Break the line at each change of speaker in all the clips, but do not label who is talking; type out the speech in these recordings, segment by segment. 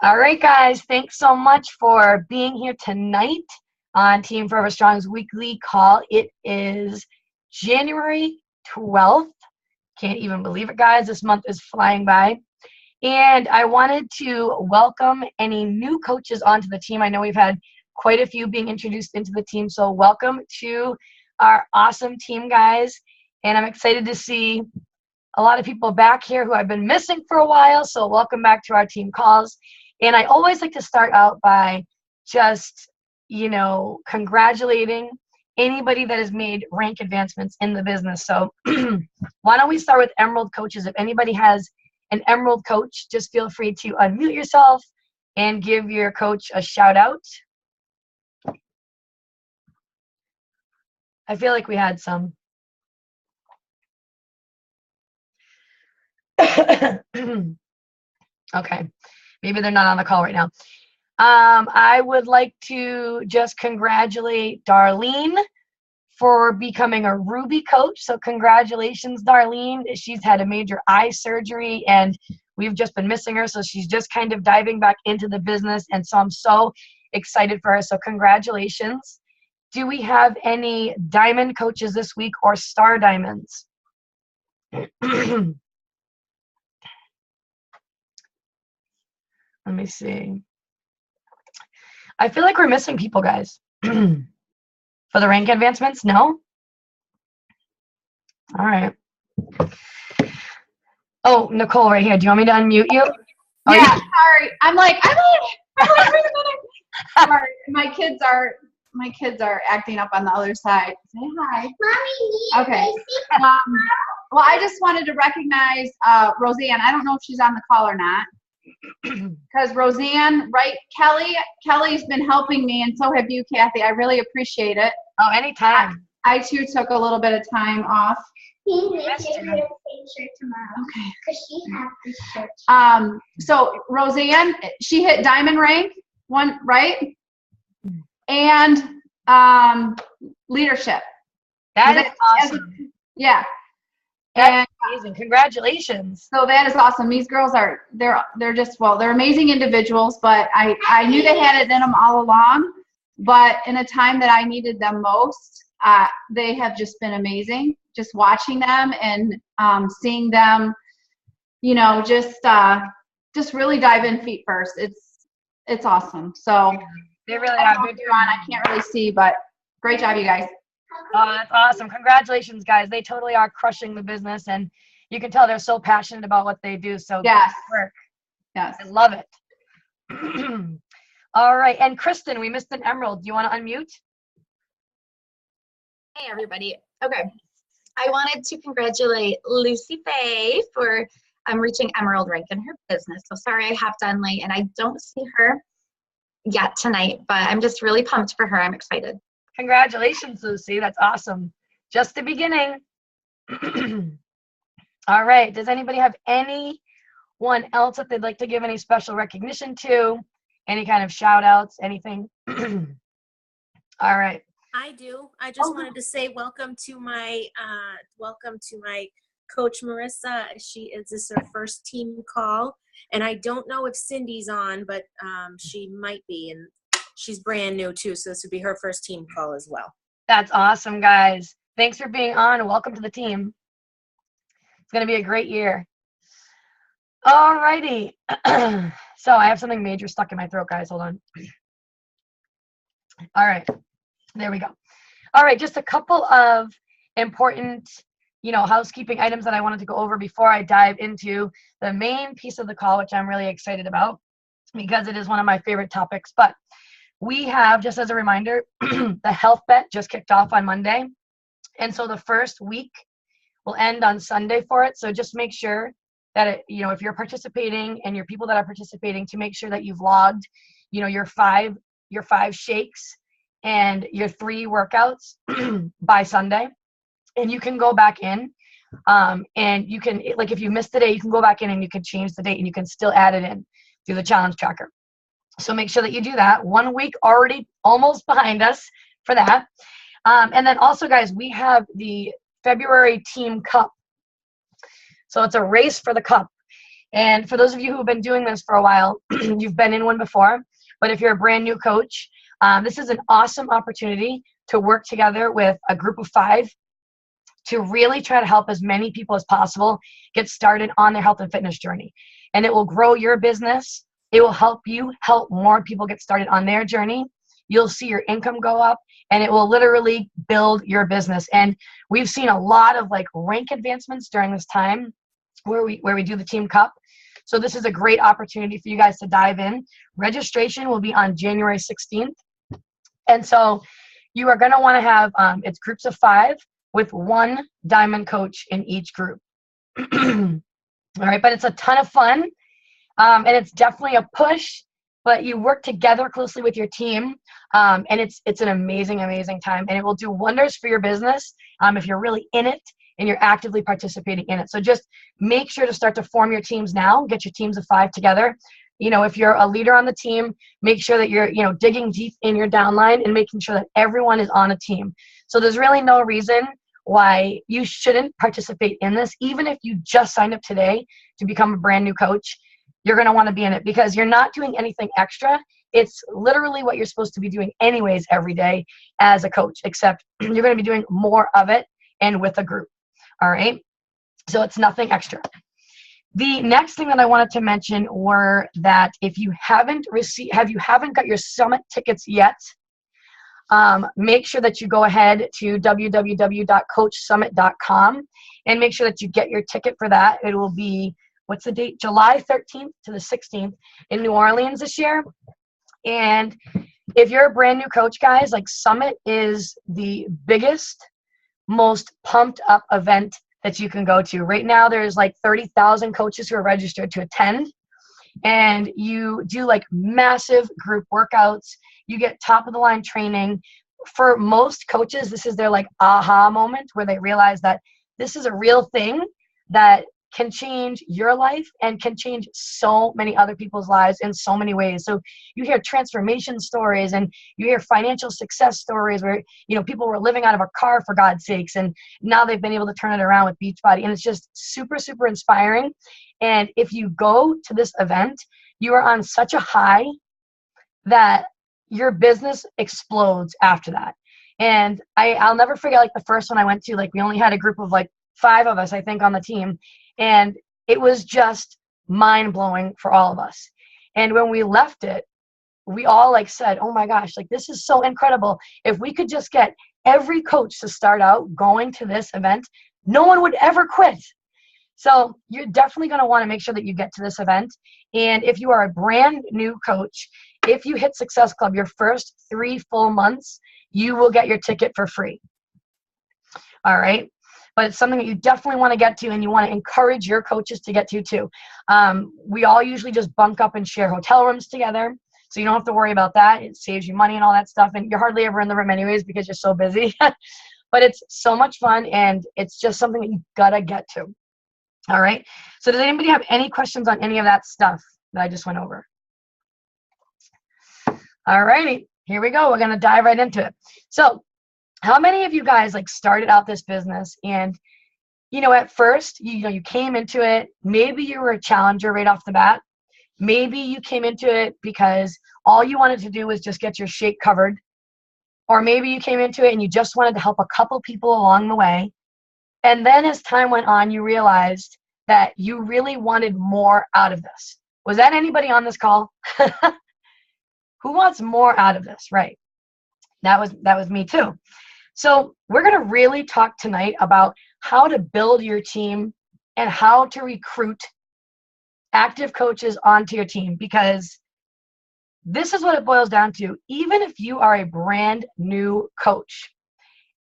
All right, guys, thanks so much for being here tonight on Team Forever Strong's weekly call. It is January 12th. Can't even believe it, guys. This month is flying by. And I wanted to welcome any new coaches onto the team. I know we've had quite a few being introduced into the team, so welcome to our awesome team, guys. And I'm excited to see a lot of people back here who I've been missing for a while, so welcome back to our team calls. And I always like to start out by just, congratulating anybody that has made rank advancements in the business. So why don't we start with Emerald coaches? If anybody has an Emerald coach, just feel free to unmute yourself and give your coach a shout out. I feel like we had some. Okay, maybe they're not on the call right now. I would like to just congratulate Darlene for becoming a Ruby coach. So congratulations, Darlene. She's had a major eye surgery and we've just been missing her. So she's just kind of diving back into the business. And so I'm so excited for her. So congratulations. Do we have any diamond coaches this week or star diamonds? Let me see. I feel like we're missing people, guys. For the rank advancements? No? All right. Oh, Nicole right here. Do you want me to unmute you?
Yeah, sorry. I'm like, wait a minute. Sorry. My kids are acting up on the other side. Say hi. Mommy, okay. Well, I just wanted to recognize Roseanne. I don't know if she's on the call or not. Because Roseanne, right? Kelly's been helping me, and so have you, Kathy. I really appreciate it.
Oh, anytime.
I too took a little bit of time off.
Okay. Because she has this shirt.
So Roseanne, she hit diamond rank one, right? And leadership.
That is awesome.
Yeah.
That's amazing. Congratulations.
So that is awesome. These girls they're amazing individuals, but I knew they had it in them all along, but in a time that I needed them most, they have just been amazing. Just watching them and seeing them, just really dive in feet first. It's awesome. So
they really are.
I can't really see, but great job, you guys.
Oh, that's awesome. Congratulations, guys. They totally are crushing the business, and you can tell they're so passionate about what they do. So
yes.
Good work.
Yes.
I love it. All right. And Kristen, we missed an Emerald. Do you want to unmute?
Hey, everybody. Okay. I wanted to congratulate Lucy Faye for reaching Emerald rank in her business. So sorry I hopped on late, and I don't see her yet tonight, but I'm just really pumped for her. I'm excited.
Congratulations, Lucy. That's awesome. Just the beginning. All right. Does anybody have anyone else that they'd like to give any special recognition to? Any kind of shout outs? Anything? All right.
I do. I just wanted to say welcome to my coach Marissa. This is her first team call, and I don't know if Cindy's on, but she might be, and she's brand new too, so this would be her first team call as well.
That's awesome, guys. Thanks for being on, and welcome to the team. It's going to be a great year. All righty. So I have something major stuck in my throat, guys. Hold on. All right. There we go. All right. Just a couple of important, housekeeping items that I wanted to go over before I dive into the main piece of the call, which I'm really excited about because it is one of my favorite topics. But we have, just as a reminder, the health bet just kicked off on Monday. And so the first week will end on Sunday for it. So just make sure that, if you're participating and your people that are participating, to make sure that you've logged, your five shakes and your 3 workouts by Sunday. And you can go back in and you can, like, if you missed the day, you can go back in and you can change the date and you can still add it in through the challenge tracker. So make sure that you do that. 1 week already almost behind us for that. And then also, guys, we have the February Team Cup. So it's a race for the cup. And for those of you who have been doing this for a while, you've been in one before. But if you're a brand new coach, this is an awesome opportunity to work together with a group of 5 to really try to help as many people as possible get started on their health and fitness journey. And it will grow your business. It will help you help more people get started on their journey. You'll see your income go up, and it will literally build your business. And we've seen a lot of like rank advancements during this time where we do the Team Cup. So this is a great opportunity for you guys to dive in. Registration will be on January 16th. And so you are going to want to have, it's groups of 5 with 1 diamond coach in each group. All right, but it's a ton of fun. And it's definitely a push, but you work together closely with your team. And it's an amazing, amazing time. And it will do wonders for your business if you're really in it and you're actively participating in it. So just make sure to start to form your teams now. Get your teams of 5 together. You know, if you're a leader on the team, make sure that you're, digging deep in your downline and making sure that everyone is on a team. So there's really no reason why you shouldn't participate in this. Even if you just signed up today to become a brand new coach, you're going to want to be in it because you're not doing anything extra. It's literally what you're supposed to be doing anyways every day as a coach, except you're going to be doing more of it and with a group. All right. So it's nothing extra. The next thing that I wanted to mention were that if you haven't got your summit tickets yet, make sure that you go ahead to www.coachsummit.com and make sure that you get your ticket for that. It will be, what's the date? July 13th to the 16th in New Orleans this year. And if you're a brand new coach, guys, like Summit is the biggest, most pumped up event that you can go to. Right now, there's like 30,000 coaches who are registered to attend. And you do like massive group workouts. You get top of the line training. For most coaches, this is their like aha moment where they realize that this is a real thing that can change your life and can change so many other people's lives in so many ways. So you hear transformation stories and you hear financial success stories where, people were living out of a car for God's sakes. And now they've been able to turn it around with Beachbody. And it's just super, super inspiring. And if you go to this event, you are on such a high that your business explodes after that. And I'll never forget like the first one I went to, like we only had a group of like 5 of us, I think, on the team. And it was just mind-blowing for all of us. And when we left it, we all like said, oh my gosh, like this is so incredible. If we could just get every coach to start out going to this event, no one would ever quit. So you're definitely going to want to make sure that you get to this event. And if you are a brand new coach, if you hit Success Club your first 3 full months, you will get your ticket for free. All right. But it's something that you definitely want to get to and you want to encourage your coaches to get to too. We all usually just bunk up and share hotel rooms together. So you don't have to worry about that. It saves you money and all that stuff. And you're hardly ever in the room anyways because you're so busy. But it's so much fun and it's just something that you gotta get to. All right. So does anybody have any questions on any of that stuff that I just went over? All righty. Here we go. We're going to dive right into it. So how many of you guys like started out this business and, at first, you came into it, maybe you were a challenger right off the bat. Maybe you came into it because all you wanted to do was just get your shake covered. Or maybe you came into it and you just wanted to help a couple people along the way. And then as time went on, you realized that you really wanted more out of this. Was that anybody on this call? Who wants more out of this? Right. That was me too. So we're going to really talk tonight about how to build your team and how to recruit active coaches onto your team, because this is what it boils down to. Even if you are a brand new coach,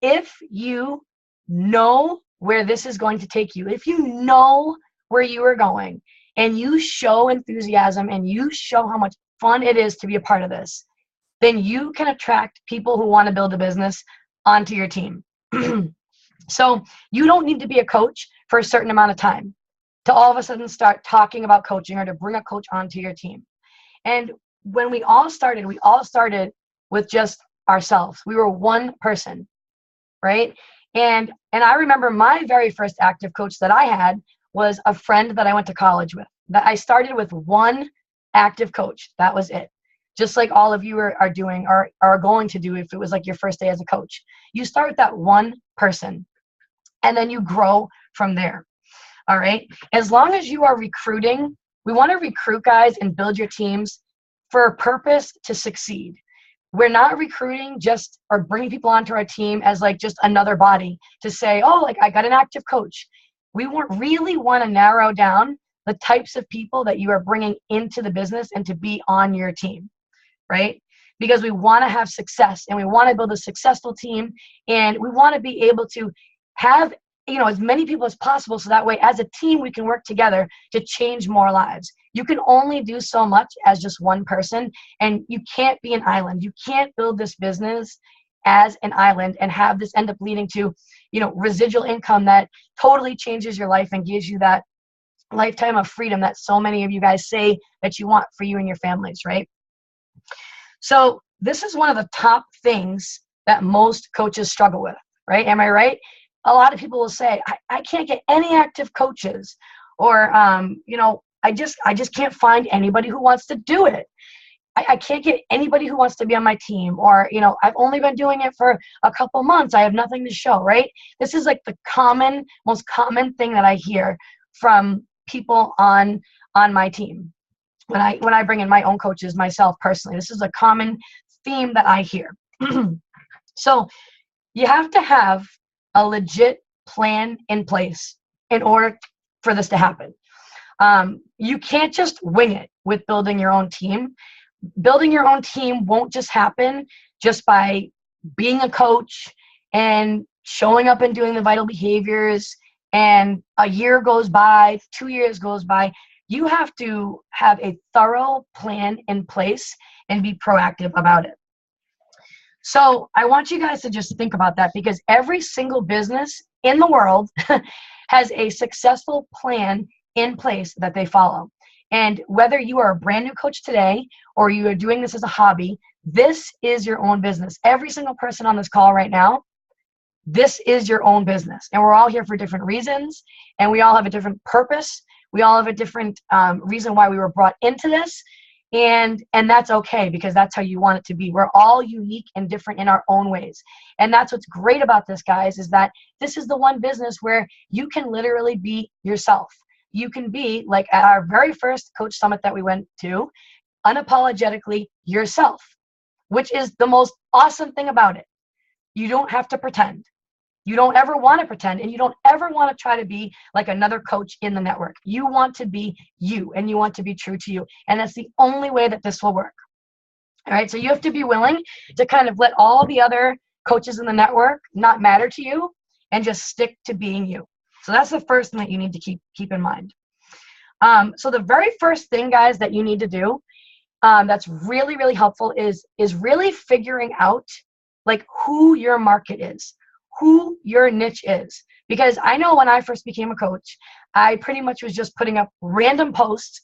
if you know where this is going to take you, if you know where you are going and you show enthusiasm and you show how much fun it is to be a part of this, then you can attract people who want to build a business onto your team. So you don't need to be a coach for a certain amount of time to all of a sudden start talking about coaching or to bring a coach onto your team. And when we all started with just ourselves. We were one person, right? And I remember my very first active coach that I had was a friend that I went to college with. that I started with one active coach. That was it. Just like all of you are doing or are going to do if it was like your first day as a coach. You start with that one person and then you grow from there. All right. As long as you are recruiting, we want to recruit guys and build your teams for a purpose to succeed. We're not recruiting just or bringing people onto our team as like just another body to say, oh, like I got an active coach. We really want to narrow down the types of people that you are bringing into the business and to be on your team, right? Because we want to have success and we want to build a successful team and we want to be able to have, you know, as many people as possible so that way as a team we can work together to change more lives. You can only do so much as just one person and you can't be an island. You can't build this business as an island and have this end up leading to, you know, residual income that totally changes your life and gives you that lifetime of freedom that so many of you guys say that you want for you and your families, right? So this is one of the top things that most coaches struggle with, right? Am I right? A lot of people will say, I can't get any active coaches, or, you know, I just can't find anybody who wants to do it. I can't get anybody who wants to be on my team, or, you know, I've only been doing it for a couple months. I have nothing to show, right? This is like the most common thing that I hear from people on my team. When I bring in my own coaches myself personally, this is a common theme that I hear. So you have to have a legit plan in place in order for this to happen. You can't just wing it with building your own team. Building your own team won't just happen just by being a coach and showing up and doing the vital behaviors and a year goes by, 2 years goes by. You have to have a thorough plan in place and be proactive about it. So I want you guys to just think about that, because every single business in the world has a successful plan in place that they follow. And whether you are a brand new coach today or you are doing this as a hobby, this is your own business. Every single person on this call right now, this is your own business. And we're all here for different reasons, and we all have a different purpose. We all have a different reason why we were brought into this. And that's okay, because that's how you want it to be. We're all unique and different in our own ways. And that's what's great about this, guys, is that this is the one business where you can literally be yourself. You can be, like at our very first coach summit that we went to, unapologetically yourself, which is the most awesome thing about it. You don't have to pretend. You don't ever want to pretend, and you don't ever want to try to be like another coach in the network. You want to be you, and you want to be true to you. And that's the only way that this will work. All right, so you have to be willing to kind of let all the other coaches in the network not matter to you and just stick to being you. So that's the first thing that you need to keep in mind. So the very first thing, guys, that you need to do that's really, really helpful is really figuring out like who your market is, who your niche is. Because I know when I first became a coach, I pretty much was just putting up random posts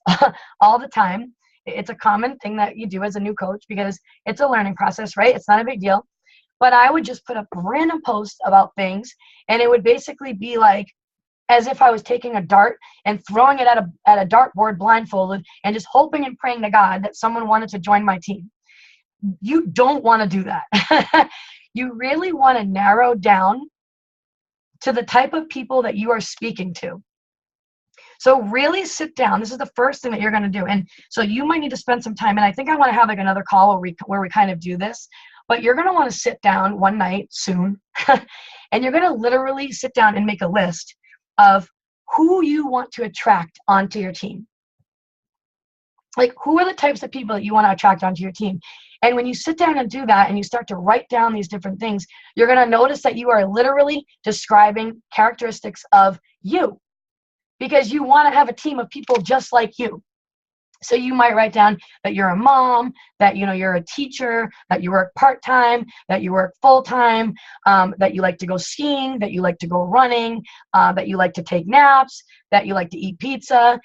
all the time. It's a common thing that you do as a new coach because it's a learning process, right? It's not a big deal. But I would just put up random posts about things, and it would basically be like as if I was taking a dart and throwing it at a dartboard blindfolded and just hoping and praying to God that someone wanted to join my team. You don't want to do that. You really want to narrow down to the type of people that you are speaking to. So really sit down. This is the first thing that you're going to do. And so you might need to spend some time. And I think I want to have like another call where we kind of do this. But you're going to want to sit down one night soon. And you're going to literally sit down and make a list of who you want to attract onto your team. Like, who are the types of people that you want to attract onto your team? And when you sit down and do that and you start to write down these different things, you're going to notice that you are literally describing characteristics of you, because you want to have a team of people just like you. So you might write down that you're a mom, that you're a teacher, that you work part-time, that you work full-time, that you like to go skiing, that you like to go running, that you like to take naps, that you like to eat pizza,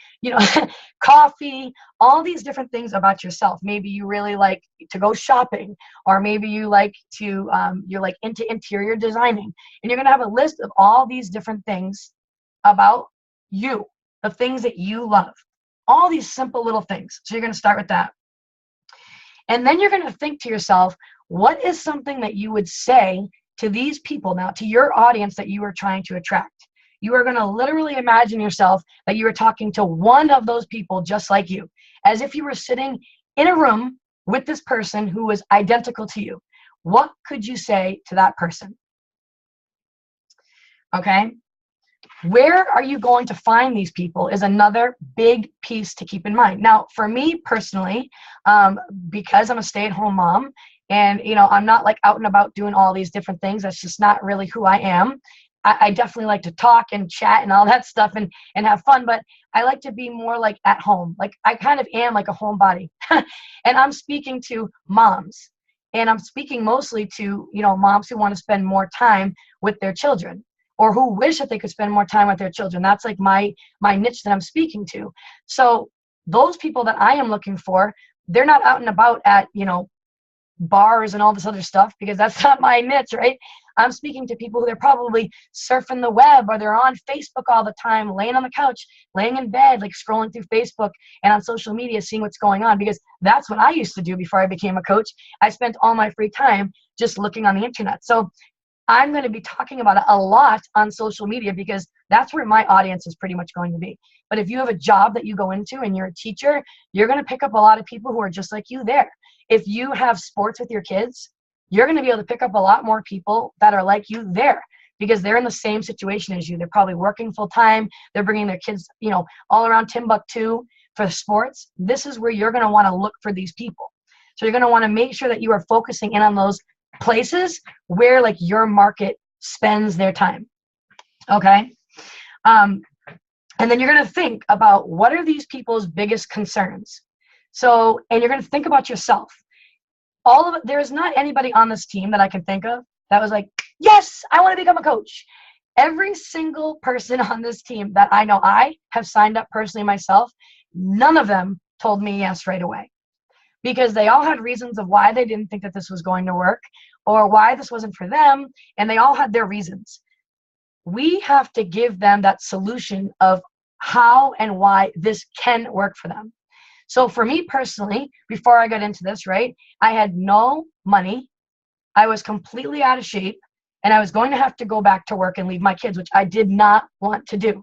coffee, all these different things about yourself. Maybe you really like to go shopping, or maybe you like to, you're like into interior designing. And you're going to have a list of all these different things about you, the things that you love. All these simple little things. So you're going to start with that. And then you're going to think to yourself, what is something that you would say to these people now, to your audience that you are trying to attract? You are going to literally imagine yourself that you are talking to one of those people just like you, as if you were sitting in a room with this person who was identical to you. What could you say to that person? Okay? Where are you going to find these people is another big piece to keep in mind. Now, for me personally, because I'm a stay-at-home mom, and I'm not like out and about doing all these different things. That's just not really who I am. I definitely like to talk and chat and all that stuff and have fun, but I like to be more like at home. Like I kind of am like a homebody. And I'm speaking to moms, and I'm speaking mostly to, moms who want to spend more time with their children, or who wish that they could spend more time with their children. That's like my niche that I'm speaking to. So those people that I am looking for, they're not out and about at, bars and all this other stuff, because that's not my niche, right? I'm speaking to people who are probably surfing the web, or they're on Facebook all the time, laying on the couch, laying in bed, like scrolling through Facebook and on social media, seeing what's going on, because that's what I used to do before I became a coach. I spent all my free time just looking on the internet. So I'm going to be talking about it a lot on social media, because that's where my audience is pretty much going to be. But if you have a job that you go into and you're a teacher, you're going to pick up a lot of people who are just like you there. If you have sports with your kids, you're going to be able to pick up a lot more people that are like you there, because they're in the same situation as you. They're probably working full time. They're bringing their kids, all around Timbuktu for sports. This is where you're going to want to look for these people. So you're going to want to make sure that you are focusing in on those places where like your market spends their time. Okay. And then you're going to think about, what are these people's biggest concerns? So, and you're going to think about yourself. All of it, there's not anybody on this team that I can think of that was like, yes, I want to become a coach. Every single person on this team that I know, I have signed up personally myself, none of them told me yes right away, because they all had reasons of why they didn't think that this was going to work, or why this wasn't for them, and they all had their reasons. We have to give them that solution of how and why this can work for them. So for me personally, before I got into this, right, I had no money. I was completely out of shape, and I was going to have to go back to work and leave my kids, which I did not want to do.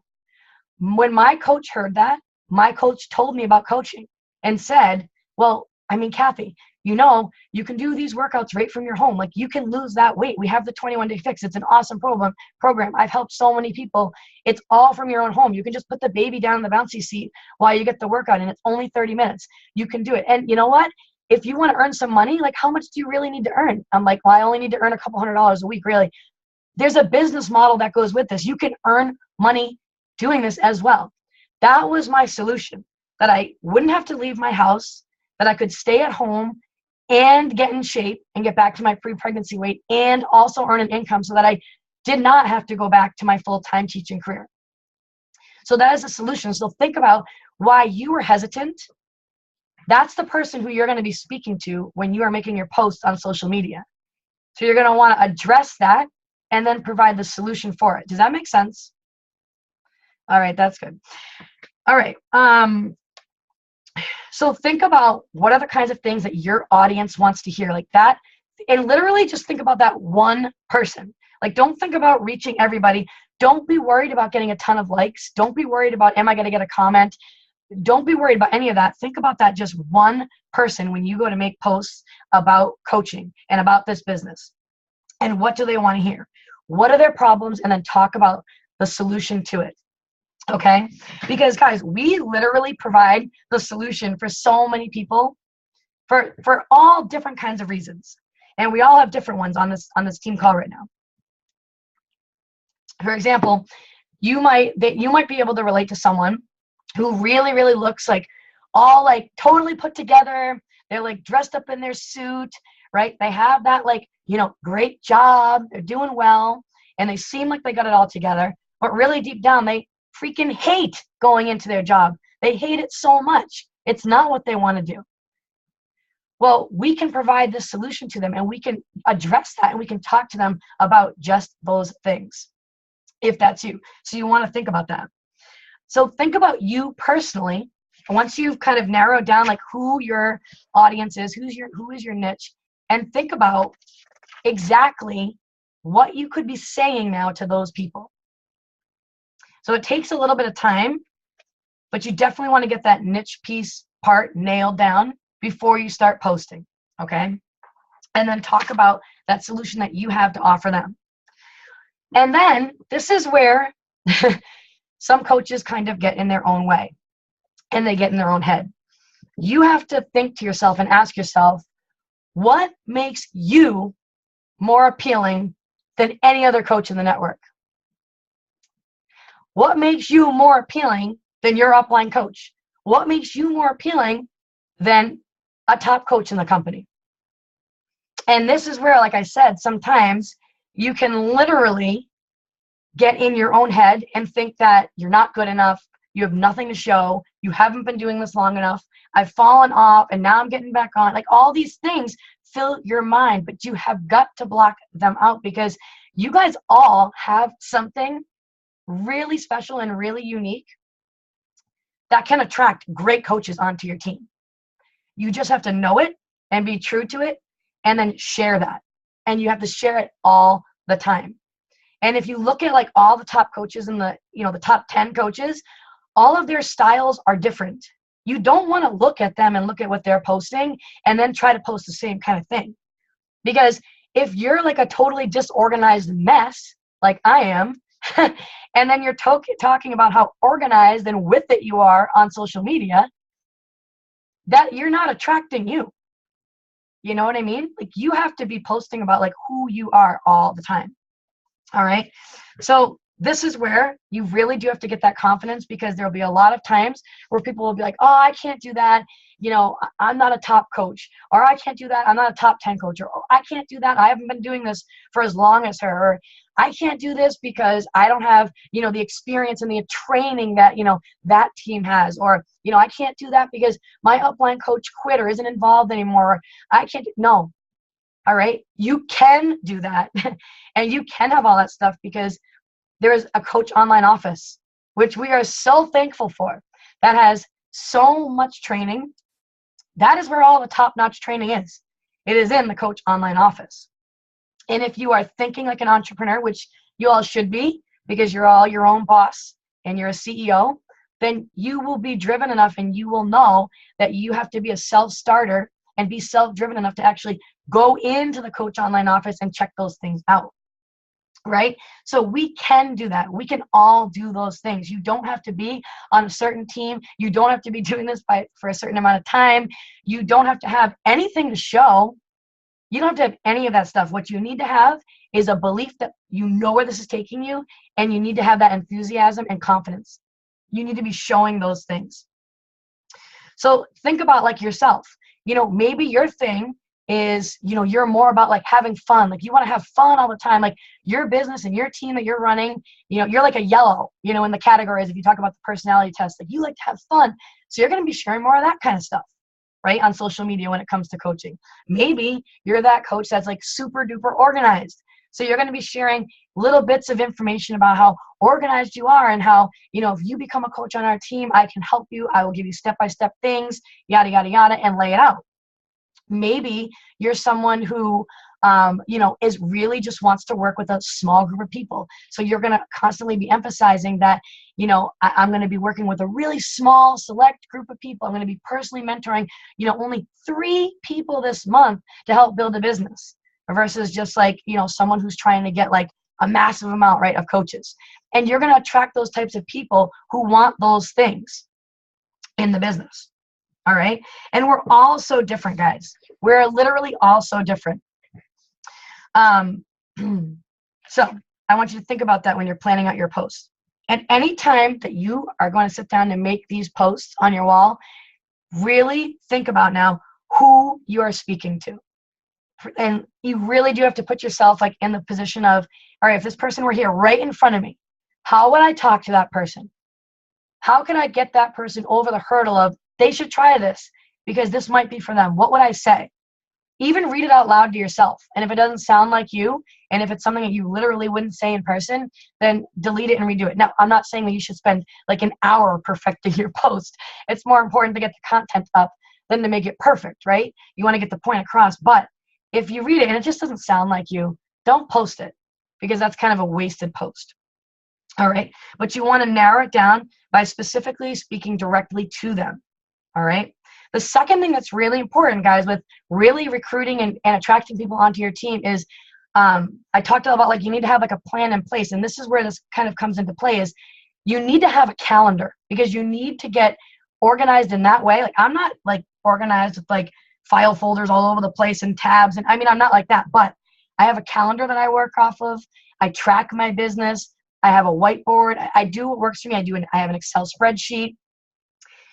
When my coach heard that, my coach told me about coaching and said, well, Kathy, you can do these workouts right from your home. Like, you can lose that weight. We have the 21-day fix. It's an awesome program. I've helped so many people. It's all from your own home. You can just put the baby down in the bouncy seat while you get the workout, and it's only 30 minutes. You can do it. And you know what? If you want to earn some money, like, how much do you really need to earn? I'm like, well, I only need to earn a couple $100 a week, really. There's a business model that goes with this. You can earn money doing this as well. That was my solution, that I wouldn't have to leave my house, that I could stay at home and get in shape and get back to my pre-pregnancy weight, and also earn an income, so that I did not have to go back to my full-time teaching career. So that is a solution. So think about why you were hesitant. That's the person who you're going to be speaking to when you are making your posts on social media. So you're going to want to address that and then provide the solution for it. Does that make sense? All right, that's good. All right. So think about what are the kinds of things that your audience wants to hear, like that. And literally just think about that one person. Like, don't think about reaching everybody. Don't be worried about getting a ton of likes. Don't be worried about, am I going to get a comment? Don't be worried about any of that. Think about that just one person when you go to make posts about coaching and about this business. And what do they want to hear? What are their problems? And then talk about the solution to it. Okay? Because guys, we literally provide the solution for so many people for all different kinds of reasons. And we all have different ones on this team call right now. For example, you might be able to relate to someone who really, really looks like all like totally put together. They're like dressed up in their suit, right? They have that like, great job. They're doing well, and they seem like they got it all together. But really deep down, they freaking hate going into their job. They hate it so much. It's not what they want to do. Well, we can provide this solution to them, and we can address that, and we can talk to them about just those things, if that's you. So you want to think about that. So think about you personally once you've kind of narrowed down like who your audience is, who is your niche, and think about exactly what you could be saying now to those people. So it takes a little bit of time, but you definitely want to get that niche piece part nailed down before you start posting, okay? And then talk about that solution that you have to offer them. And then this is where some coaches kind of get in their own way and they get in their own head. You have to think to yourself and ask yourself, what makes you more appealing than any other coach in the network? What makes you more appealing than your upline coach? What makes you more appealing than a top coach in the company? And this is where, like I said, sometimes you can literally get in your own head and think that you're not good enough, you have nothing to show, you haven't been doing this long enough, I've fallen off and now I'm getting back on. Like all these things fill your mind, but you have got to block them out because you guys all have something really special and really unique that can attract great coaches onto your team. You just have to know it and be true to it and then share that. And you have to share it all the time. And if you look at like all the top coaches in the, the top 10 coaches, all of their styles are different. You don't want to look at them and look at what they're posting and then try to post the same kind of thing. Because if you're like a totally disorganized mess, like I am, and then you're talking about how organized and with it you are on social media, that you're not attracting you. You know what I mean? Like you have to be posting about like who you are all the time. All right. So this is where you really do have to get that confidence because there'll be a lot of times where people will be like, oh, I can't do that. I'm not a top coach, or I can't do that. I'm not a top 10 coach, or oh, I can't do that. I haven't been doing this for as long as her, or I can't do this because I don't have, the experience and the training that, that team has, or, I can't do that because my upline coach quit or isn't involved anymore. I can't. No. All right. You can do that and you can have all that stuff because there is a Coach Online office, which we are so thankful for, that has so much training. That is where all the top-notch training is. It is in the Coach Online office. And if you are thinking like an entrepreneur, which you all should be because you're all your own boss and you're a CEO, then you will be driven enough and you will know that you have to be a self-starter and be self-driven enough to actually go into the Coach Online office and check those things out. Right? So we can do that. We can all do those things. You don't have to be on a certain team. You don't have to be doing this for a certain amount of time. You don't have to have anything to show. You don't have to have any of that stuff. What you need to have is a belief that you know where this is taking you, and you need to have that enthusiasm and confidence. You need to be showing those things. So think about like yourself. Maybe your thing is, you're more about like having fun. Like you want to have fun all the time. Like your business and your team that you're running, you're like a yellow, in the categories. If you talk about the personality test, like you like to have fun. So you're going to be sharing more of that kind of stuff, right? On social media when it comes to coaching. Maybe you're that coach that's like super duper organized. So you're going to be sharing little bits of information about how organized you are and how, if you become a coach on our team, I can help you. I will give you step-by-step things, yada, yada, yada, and lay it out. Maybe you're someone who, is really just wants to work with a small group of people. So you're going to constantly be emphasizing that, I'm going to be working with a really small, select group of people. I'm going to be personally mentoring, only 3 people this month to help build a business versus just like, someone who's trying to get like a massive amount, right, of coaches. And you're going to attract those types of people who want those things in the business. All right. And we're all so different, guys. We're literally all so different. So I want you to think about that when you're planning out your posts. At any time that you are going to sit down and make these posts on your wall, really think about now who you are speaking to. And you really do have to put yourself like in the position of, all right, if this person were here right in front of me, how would I talk to that person? How can I get that person over the hurdle of, they should try this because this might be for them? What would I say? even read it out loud to yourself. And if it doesn't sound like you, and if it's something that you literally wouldn't say in person, then delete it and redo it. Now, I'm not saying that you should spend like an hour perfecting your post. It's more important to get the content up than to make it perfect, right? You want to get the point across. But if you read it and it just doesn't sound like you, don't post it, because that's kind of a wasted post. All right. But you want to narrow it down by specifically speaking directly to them. All right. The second thing that's really important, guys, with really recruiting and attracting people onto your team is, I talked about like you need to have like a plan in place. And this is where this kind of comes into play, is you need to have a calendar, because you need to get organized in that way. Like I'm not like organized with like file folders all over the place and tabs. And I mean, I'm not like that, but I have a calendar that I work off of. I track my business. I have a whiteboard. I do what works for me. I have an Excel spreadsheet.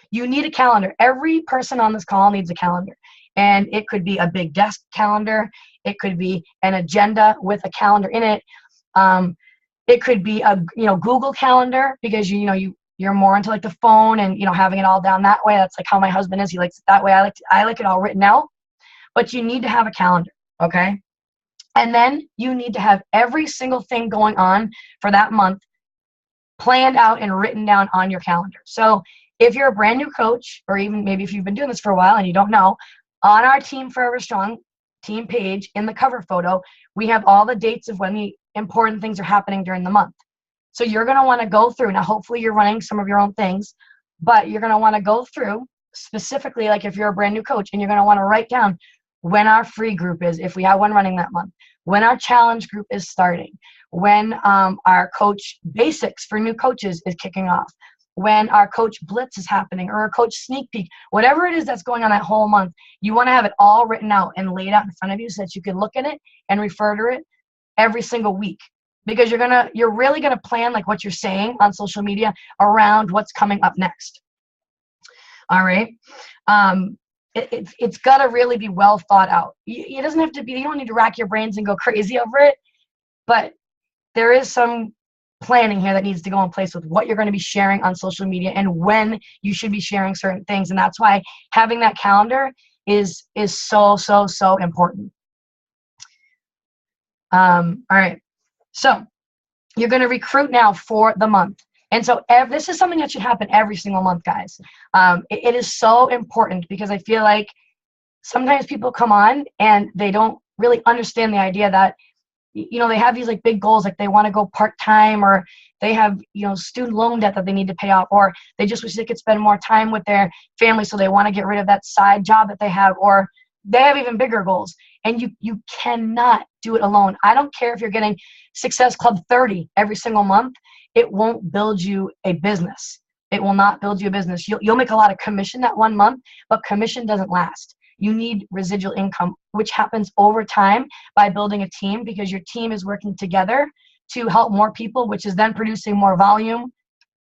You need a calendar. Every person on this call needs a calendar. And it could be a big desk calendar. It could be an agenda with a calendar in it. It could be a Google Calendar, because you're more into like the phone and having it all down that way. That's like how my husband is. He likes it that way. I like it all written out. But you need to have a calendar, okay? And then you need to have every single thing going on for that month planned out and written down on your calendar. So if you're a brand new coach, or even maybe if you've been doing this for a while and you don't know, on our Team Forever Strong team page in the cover photo, we have all the dates of when the important things are happening during the month. So you're going to want to go through. Now, hopefully you're running some of your own things, but you're going to want to go through specifically, like if you're a brand new coach, and you're going to want to write down when our free group is, if we have one running that month, when our challenge group is starting, when our coach basics for new coaches is kicking off, when our coach blitz is happening, or a coach sneak peek, whatever it is that's going on that whole month, you want to have it all written out and laid out in front of you so that you can look at it and refer to it every single week. Because you're really gonna plan like what you're saying on social media around what's coming up next. All right. It's got to really be well thought out. It doesn't have to be, you don't need to rack your brains and go crazy over it, but there is some planning here that needs to go in place with what you're going to be sharing on social media and when you should be sharing certain things. And that's why having that calendar is so important. All right. So you're going to recruit now for the month. And so this is something that should happen every single month, guys. It is so important, because I feel like sometimes people come on and they don't really understand the idea that, they have these like big goals, like they want to go part-time, or they have, student loan debt that they need to pay off, or they just wish they could spend more time with their family, so they want to get rid of that side job that they have, or they have even bigger goals. And you cannot do it alone. I don't care if you're getting Success Club 30 every single month. It won't build you a business. It will not build you a business. You'll make a lot of commission that one month, but commission doesn't last. You need residual income, which happens over time by building a team, because your team is working together to help more people, which is then producing more volume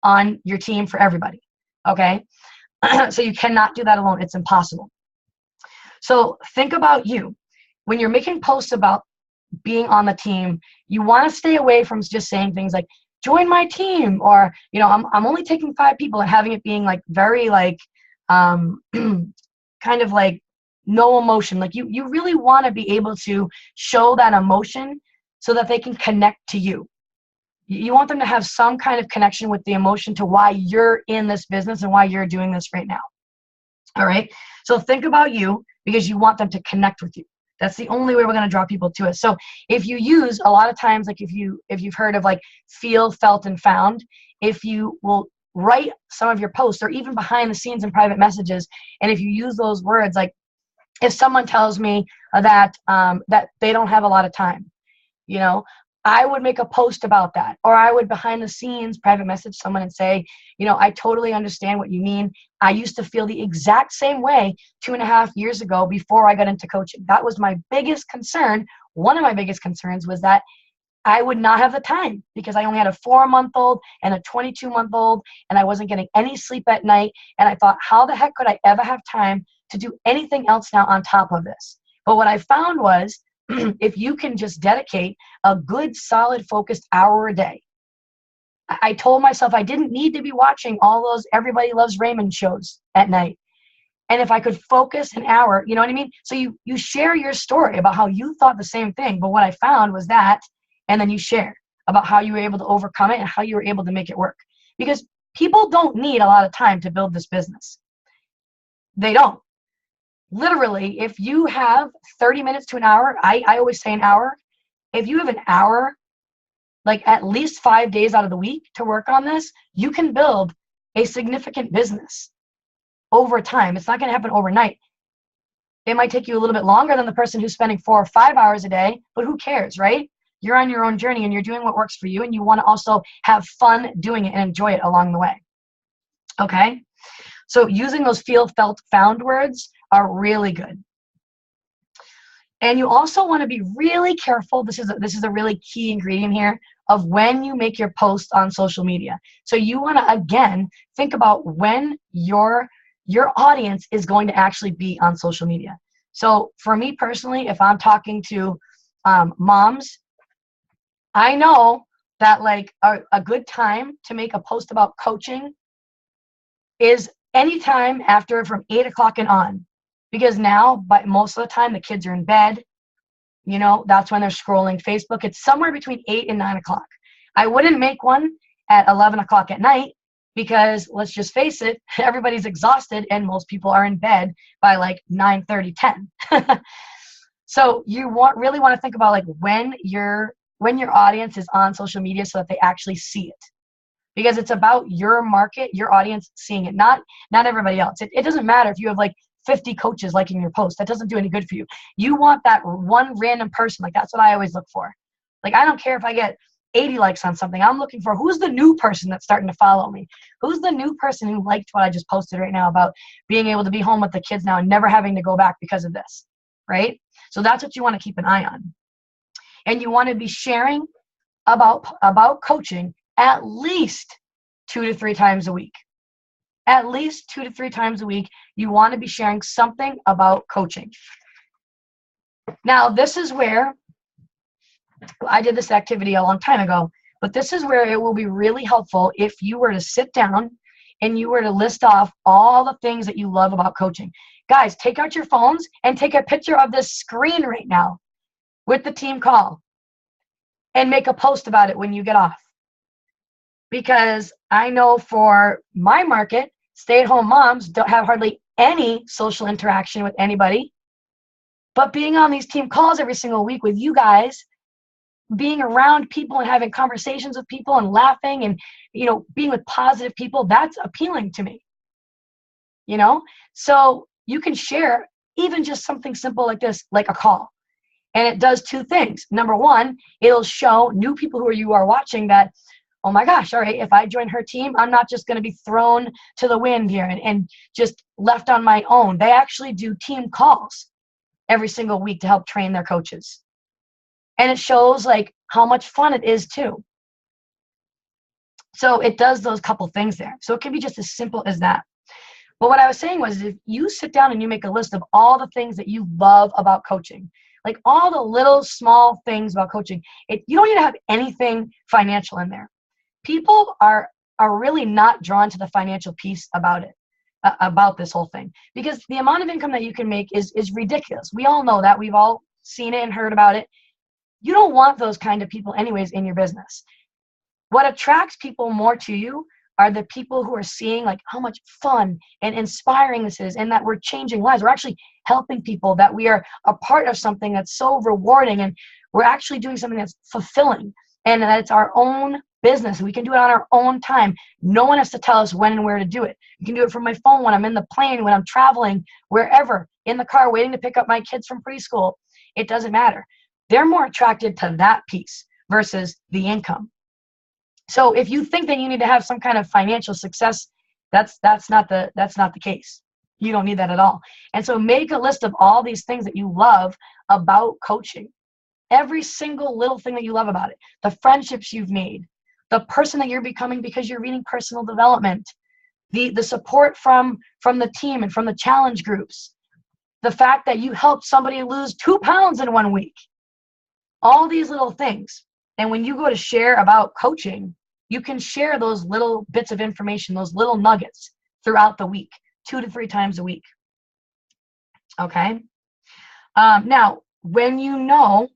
on your team for everybody. Okay? So you cannot do that alone. It's impossible. So think about you. When you're making posts about being on the team, you want to stay away from just saying things like, join my team, or, I'm only taking 5 people, and having it being like very like, kind of like no emotion. Like you really want to be able to show that emotion so that they can connect to you. You want them to have some kind of connection with the emotion to why you're in this business and why you're doing this right now. All right. So think about you, because you want them to connect with you. That's the only way we're going to draw people to it. So if you use a lot of times, like if you've heard of like feel, felt, and found, if you will write some of your posts, or even behind the scenes and private messages, and if you use those words, like if someone tells me that that they don't have a lot of time, I would make a post about that, or I would behind the scenes private message someone and say, I totally understand what you mean. I used to feel the exact same way 2.5 years ago before I got into coaching. That was my biggest concern. One of my biggest concerns was that I would not have the time, because I only had a 4-month-old and a 22-month-old, and I wasn't getting any sleep at night. And I thought, how the heck could I ever have time to do anything else now on top of this? But what I found was, if you can just dedicate a good, solid, focused hour a day. I told myself I didn't need to be watching all those Everybody Loves Raymond shows at night. And if I could focus an hour, you know what I mean? So you share your story about how you thought the same thing, but what I found was that, and then you share about how you were able to overcome it and how you were able to make it work. Because people don't need a lot of time to build this business. They don't. Literally, if you have 30 minutes to an hour, I always say an hour. If you have an hour, like at least 5 days out of the week to work on this, you can build a significant business over time. It's not going to happen overnight. It might take you a little bit longer than the person who's spending 4 or 5 hours a day, but who cares, right? You're on your own journey and you're doing what works for you, and you want to also have fun doing it and enjoy it along the way. Okay? So using those feel, felt, found words are really good. And you also want to be really careful. This is a really key ingredient here of when you make your post on social media. So you want to, again, think about when your audience is going to actually be on social media. So for me personally, if I'm talking to moms, I know that like a good time to make a post about coaching is anytime after from 8 o'clock and on. Because now, but most of the time, the kids are in bed. You know, that's when they're scrolling Facebook. It's somewhere between 8 and 9 o'clock. I wouldn't make one at 11 o'clock at night because let's just face it, everybody's exhausted and most people are in bed by like 9:30, 10. So you really want to think about like when your audience is on social media so that they actually see it. Because it's about your market, your audience seeing it, not everybody else. It doesn't matter if you have like 50 coaches liking your post. That doesn't do any good for you. You want that one random person. Like that's what I always look for. Like I don't care if I get 80 likes on something. I'm looking for who's the new person that's starting to follow me. Who's the new person who liked what I just posted right now about being able to be home with the kids now and never having to go back because of this, right? So that's what you want to keep an eye on. And you want to be sharing about coaching at least 2 to 3 times a week. At least 2 to 3 times a week, you want to be sharing something about coaching. Now, this is where I did this activity a long time ago, but this is where it will be really helpful if you were to sit down and you were to list off all the things that you love about coaching. Guys, take out your phones and take a picture of this screen right now with the team call and make a post about it when you get off. Because I know for my market, stay-at-home moms don't have hardly any social interaction with anybody. But being on these team calls every single week with you guys, being around people and having conversations with people and laughing and, you know, being with positive people, that's appealing to me. You know? So you can share even just something simple like this, like a call. And it does 2 things. Number one, it'll show new people who you are watching that, oh my gosh, all right, if I join her team, I'm not just going to be thrown to the wind here and just left on my own. They actually do team calls every single week to help train their coaches. And it shows like how much fun it is too. So it does those couple things there. So it can be just as simple as that. But what I was saying was if you sit down and you make a list of all the things that you love about coaching, like all the little small things about coaching, you don't need to have anything financial in there. People are really not drawn to the financial piece about it, about this whole thing, because the amount of income that you can make is ridiculous. We all know that. We've all seen it and heard about it. You don't want those kind of people anyways in your business. What attracts people more to you are the people who are seeing like how much fun and inspiring this is and that we're changing lives. We're actually helping people, that we are a part of something that's so rewarding and we're actually doing something that's fulfilling and that it's our own business. We can do it on our own time. No one has to tell us when and where to do it. You can do it from my phone when I'm in the plane, when I'm traveling, wherever, in the car, waiting to pick up my kids from preschool. It doesn't matter. They're more attracted to that piece versus the income. So if you think that you need to have some kind of financial success, that's not the case. You don't need that at all. And so make a list of all these things that you love about coaching. Every single little thing that you love about it. The friendships you've made, the person that you're becoming because you're reading personal development, the support from the team and from the challenge groups, the fact that you helped somebody lose 2 pounds in 1 week. All these little things. And when you go to share about coaching, you can share those little bits of information, those little nuggets throughout the week, 2 to 3 times a week. Okay. Now, when you know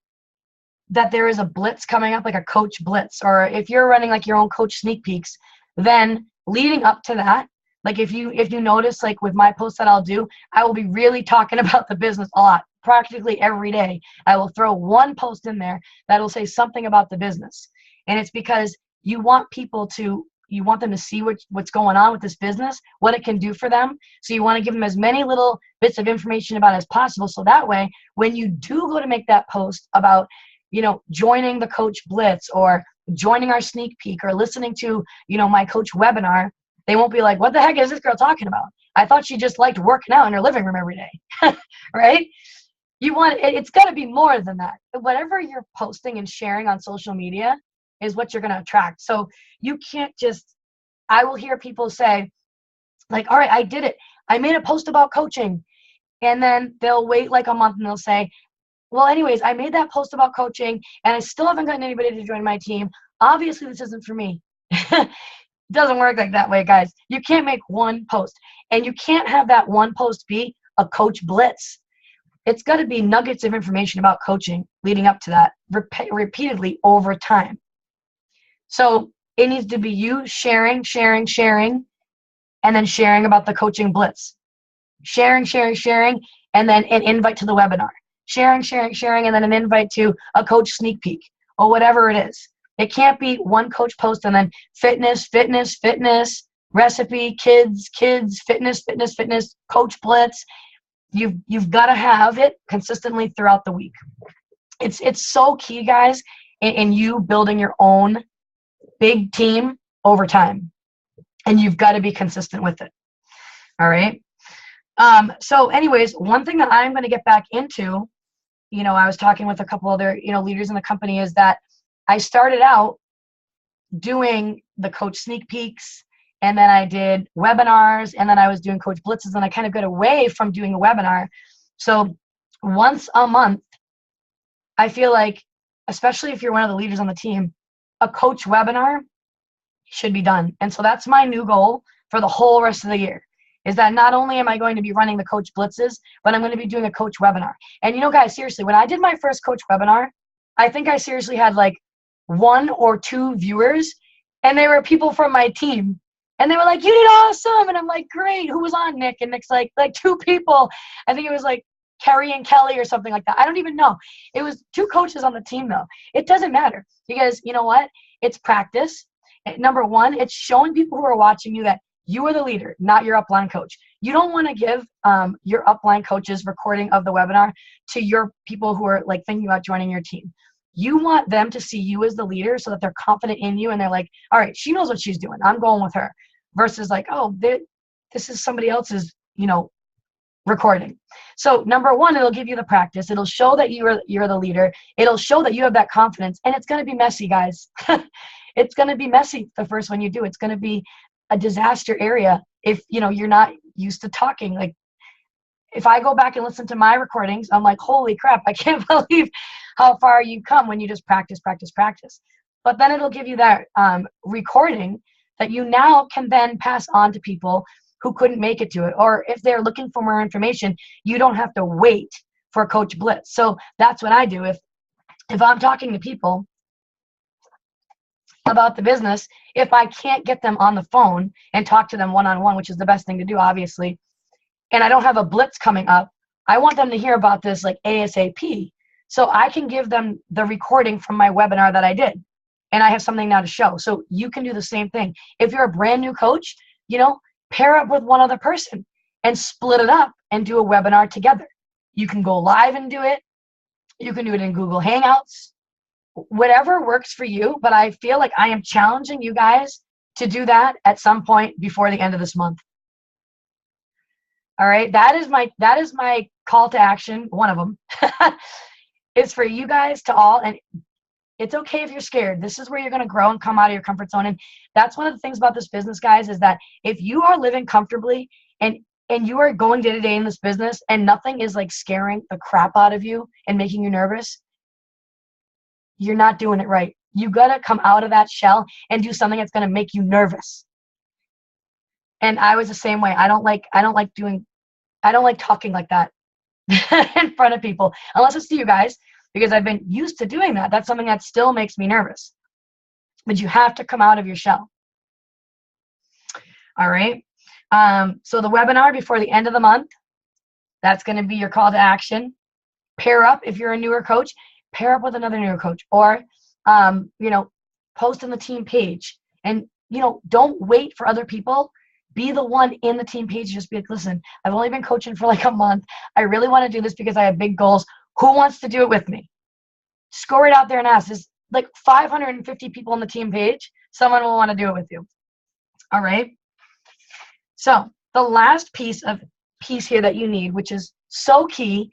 that there is a blitz coming up, like a coach blitz, or if you're running like your own coach sneak peeks, then leading up to that, like if you notice, like with my posts that I'll do, I will be really talking about the business a lot. Practically every day, I will throw one post in there that will say something about the business. And it's because you want them to see what's going on with this business, what it can do for them. So you want to give them as many little bits of information about it as possible. So that way, when you do go to make that post about, joining the coach blitz or joining our sneak peek or listening to, my coach webinar, they won't be like, what the heck is this girl talking about? I thought she just liked working out in her living room every day, right? It's got to be more than that. Whatever you're posting and sharing on social media is what you're going to attract. So you can't I will hear people say, like, all right, I did it. I made a post about coaching. And then they'll wait like a month and they'll say, well, anyways, I made that post about coaching and I still haven't gotten anybody to join my team. Obviously, this isn't for me. It doesn't work like that way, guys. You can't make one post. And you can't have that one post be a coach blitz. It's got to be nuggets of information about coaching leading up to that repeatedly over time. So it needs to be you sharing, and then sharing about the coaching blitz. Sharing, and then an invite to the webinar. Sharing, and then an invite to a coach sneak peek or whatever it is. It can't be one coach post and then fitness, recipe, kids, fitness, coach blitz. You've got to have it consistently throughout the week. It's so key, guys, in you building your own big team over time. And you've got to be consistent with it. All right. So anyways, one thing that I'm going to get back into, I was talking with a couple other, leaders in the company, is that I started out doing the coach sneak peeks, and then I did webinars, and then I was doing coach blitzes, and I kind of got away from doing a webinar. So once a month, I feel like, especially if you're one of the leaders on the team, a coach webinar should be done. And so that's my new goal for the whole rest of the year, is that not only am I going to be running the coach blitzes, but I'm going to be doing a coach webinar. And guys, seriously, when I did my first coach webinar, I think I seriously had like 1 or 2 viewers, and they were people from my team. And they were like, you did awesome. And I'm like, great. Who was on, Nick? And Nick's like 2 people. I think it was like Kerry and Kelly or something like that. I don't even know. It was 2 coaches on the team, though. It doesn't matter, because you know what? It's practice. Number 1, it's showing people who are watching you that you are the leader, not your upline coach. You don't want to give your upline coaches recording of the webinar to your people who are like thinking about joining your team. You want them to see you as the leader so that they're confident in you and they're like, all right, she knows what she's doing. I'm going with her. Versus like, oh, this is somebody else's, recording. So number 1, it'll give you the practice. It'll show that you're the leader. It'll show that you have that confidence. And it's going to be messy, guys. It's going to be messy the first one you do. It's going to be a disaster area if you're not used to talking. Like, if I go back and listen to my recordings, I'm like, holy crap, I can't believe how far you come when you just practice. But then it'll give you that recording that you now can then pass on to people who couldn't make it to it. Or if they're looking for more information, you don't have to wait for Coach Blitz. So that's what I do. If I'm talking to people about the business, if I can't get them on the phone and talk to them one-on-one, which is the best thing to do, obviously, and I don't have a blitz coming up, I want them to hear about this like ASAP. So I can give them the recording from my webinar that I did. And I have something now to show. So you can do the same thing. If you're a brand new coach, pair up with one other person and split it up and do a webinar together. You can go live and do it. You can do it in Google Hangouts. Whatever works for you, but I feel like I am challenging you guys to do that at some point before the end of this month. All right, that is my call to action. One of them is for you guys to all, and it's okay if you're scared. This is where you're going to grow and come out of your comfort zone. And that's one of the things about this business, guys, is that if you are living comfortably and you are going day to day in this business and nothing is like scaring the crap out of you and making you nervous, you're not doing it right. You got to come out of that shell and do something that's going to make you nervous. And I was the same way. I don't like talking like that. in front of people, unless it's to you guys, because I've been used to doing that. That's something that still makes me nervous. But you have to come out of your shell. All right. So the webinar before the end of the month, that's going to be your call to action. Pair up if you're a newer coach, pair up with another newer coach, or post on the team page. And don't wait for other people. Be the one in the team page. Just be like, listen, I've only been coaching for like a month. I really want to do this because I have big goals. Who wants to do it with me? Score it out there and ask. There's like 550 people on the team page. Someone will want to do it with you. All right. So the last piece here that you need, which is so key,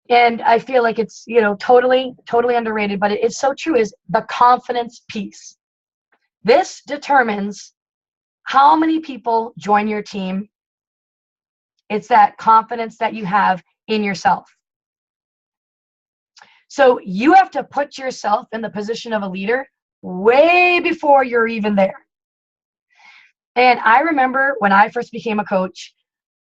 and I feel like it's totally underrated, but it's so true, is the confidence piece. This determines how many people join your team. It's that confidence that you have in yourself. So you have to put yourself in the position of a leader way before you're even there. And I remember when I first became a coach,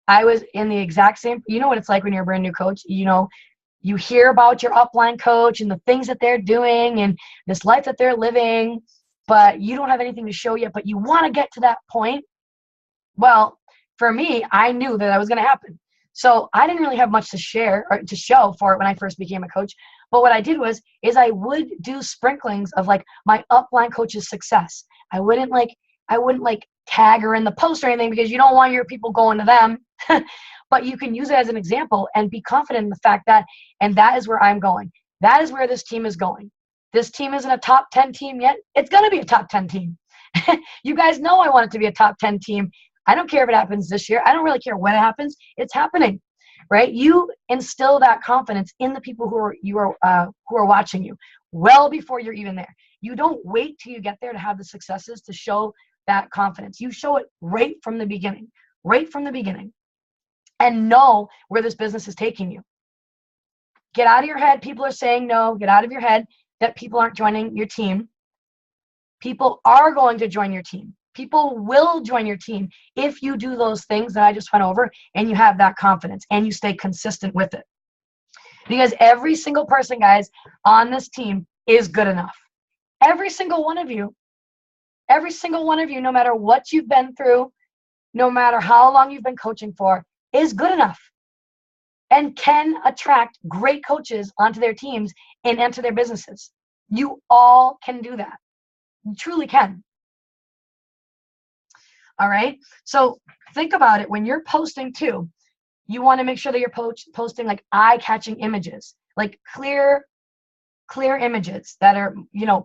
I was in the exact same, what it's like when you're a brand new coach. You hear about your upline coach and the things that they're doing and this life that they're living, but you don't have anything to show yet, but you want to get to that point. Well, for me, I knew that was going to happen. So I didn't really have much to share or to show for it when I first became a coach. But what I did is I would do sprinklings of like my upline coach's success. I wouldn't tag her in the post or anything because you don't want your people going to them. But you can use it as an example and be confident in the fact that, and that is where I'm going. That is where this team is going. This team isn't a top 10 team yet. It's going to be a top 10 team. You guys know I want it to be a top 10 team. I don't care if it happens this year. I don't really care when it happens. It's happening, right? You instill that confidence in the people who are watching you well before you're even there. You don't wait till you get there to have the successes to show that confidence. You show it right from the beginning, and know where this business is taking you. Get out of your head. People are saying no. Get out of your head that people aren't joining your team. People are going to join your team. People will join your team if you do those things that I just went over and you have that confidence and you stay consistent with it. Because every single person, guys, on this team is good enough. Every single one of you, no matter what you've been through, no matter how long you've been coaching for, is good enough and can attract great coaches onto their teams and into their businesses. You all can do that. You truly can. All right. So think about it. When you're posting too, you want to make sure that you're posting like eye-catching images, like clear images that are,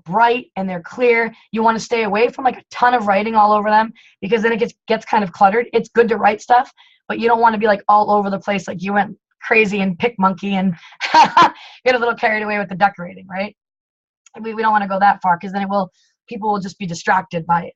bright and they're clear. You want to stay away from like a ton of writing all over them because then it gets kind of cluttered. It's good to write stuff, but you don't want to be like all over the place. Like you went crazy and pick monkey and get a little carried away with the decorating, right? We don't want to go that far because then people will just be distracted by it.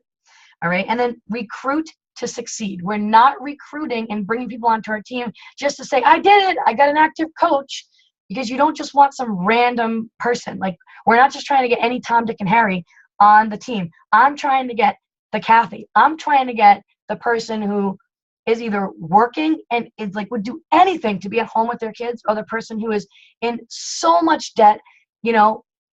All right. And then recruit to succeed. We're not recruiting and bringing people onto our team just to say, I did it. I got an active coach. Because you don't just want some random person. Like, we're not just trying to get any Tom, Dick, and Harry on the team. I'm trying to get the Kathy. I'm trying to get the person who is either working and is like would do anything to be at home with their kids, or the person who is in so much debt,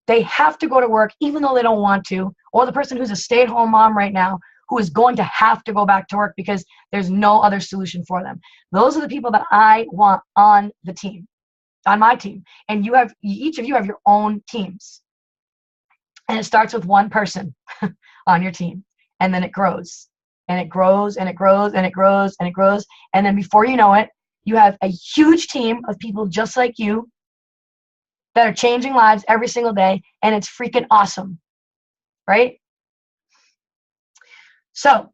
they have to go to work even though they don't want to, or the person who's a stay-at-home mom right now who is going to have to go back to work because there's no other solution for them. Those are the people that I want on the team. On my team. And each of you have your own teams. And it starts with one person on your team. And then it grows. And it grows and it grows and it grows and it grows. And then before you know it, you have a huge team of people just like you that are changing lives every single day. And it's freaking awesome. Right? So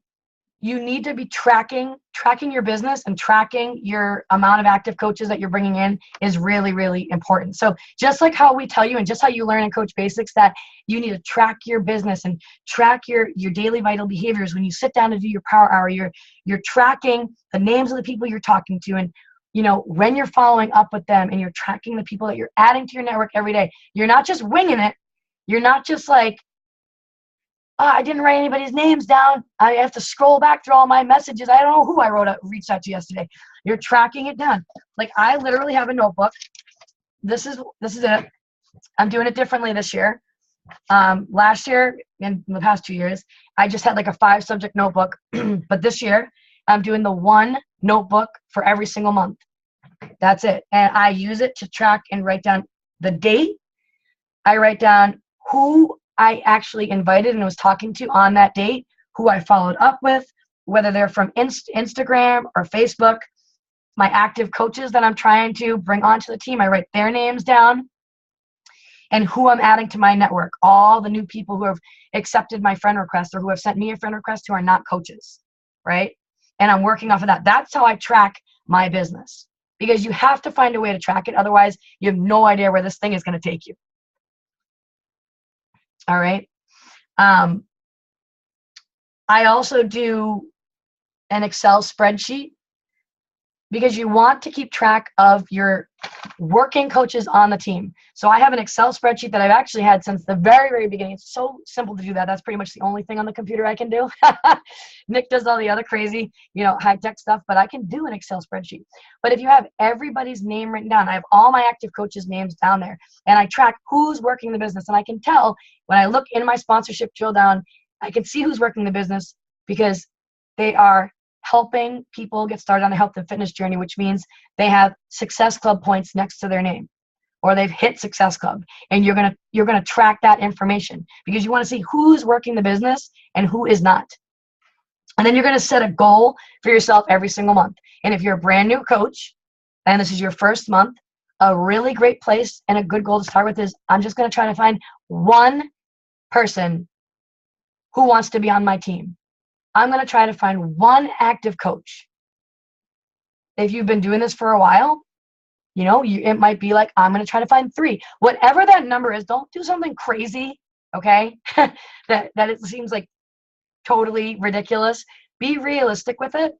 you need to be tracking your business, and tracking your amount of active coaches that you're bringing in is really, really important. So just like how we tell you and just how you learn in Coach Basics that you need to track your business and track your daily vital behaviors when you sit down to do your power hour, you're tracking the names of the people you're talking to, and when you're following up with them, and you're tracking the people that you're adding to your network every day. You're not just winging it. You're not just like, I didn't write anybody's names down. I have to scroll back through all my messages. I don't know who I reached out to yesterday. You're tracking it down. Like I literally have a notebook. This is it. I'm doing it differently this year. Last year and the past 2 years, I just had like a 5-subject notebook. But this year, I'm doing the one notebook for every single month. That's it. And I use it to track and write down the date. I write down who I actually invited and was talking to on that date, who I followed up with, whether they're from Instagram or Facebook. My active coaches that I'm trying to bring onto the team, I write their names down. And who I'm adding to my network, all the new people who have accepted my friend request or who have sent me a friend request who are not coaches, right? And I'm working off of that. That's how I track my business, because you have to find a way to track it. Otherwise, you have no idea where this thing is going to take you. All right. I also do an Excel spreadsheet, because you want to keep track of your working coaches on the team. So I have an Excel spreadsheet that I've actually had since the very, very beginning. It's so simple to do that. That's pretty much the only thing on the computer I can do. Nick does all the other crazy, high-tech stuff, but I can do an Excel spreadsheet. But if you have everybody's name written down, I have all my active coaches' names down there, and I track who's working the business. And I can tell when I look in my sponsorship drill down, I can see who's working the business, because they are helping people get started on a health and fitness journey, which means they have Success Club points next to their name, or they've hit Success Club. And you're gonna track that information, because you want to see who's working the business and who is not. And then you're gonna set a goal for yourself every single month. And if you're a brand new coach and this is your first month, a really great place and a good goal to start with is, I'm just gonna try to find one person who wants to be on my team. I'm going to try to find one active coach. If you've been doing this for a while, it might be like, I'm going to try to find 3. Whatever that number is, don't do something crazy, okay? that it seems like totally ridiculous. Be realistic with it.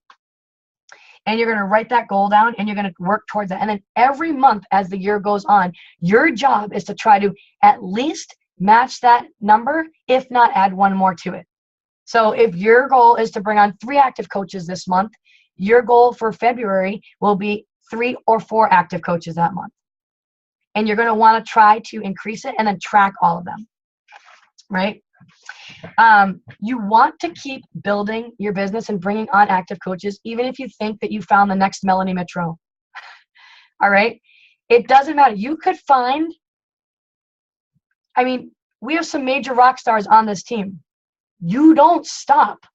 And you're going to write that goal down, and you're going to work towards it. And then every month as the year goes on, your job is to try to at least match that number, if not add one more to it. So if your goal is to bring on 3 active coaches this month, your goal for February will be 3 or 4 active coaches that month. And you're going to want to try to increase it and then track all of them, right? You want to keep building your business and bringing on active coaches, even if you think that you found the next Melanie Mitro. All right? It doesn't matter. You could find, we have some major rock stars on this team. You don't stop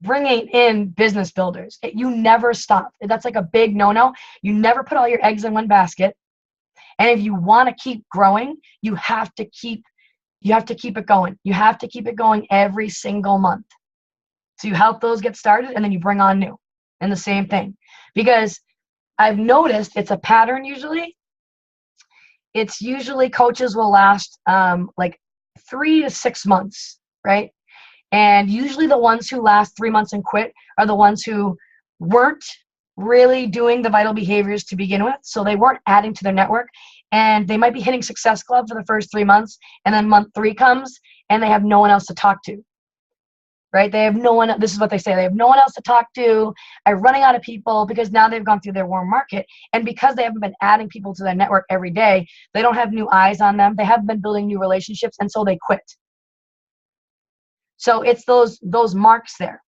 bringing in business builders. You never stop. That's like a big no-no. You never put all your eggs in one basket. And if you want to keep growing, you have to keep it going. You have to keep it going every single month. So you help those get started, and then you bring on new. And the same thing. Because I've noticed it's a pattern usually. It's usually coaches will last like 3 to 6 months, right? And usually the ones who last 3 months and quit are the ones who weren't really doing the vital behaviors to begin with. So they weren't adding to their network, and they might be hitting Success Club for the first 3 months, and then month 3 comes and they have no one else to talk to, right? They have no one, this is what they say, they have no one else to talk to. I'm running out of people, because now they've gone through their warm market. And because they haven't been adding people to their network every day, they don't have new eyes on them. They haven't been building new relationships, and so they quit. So it's those marks there.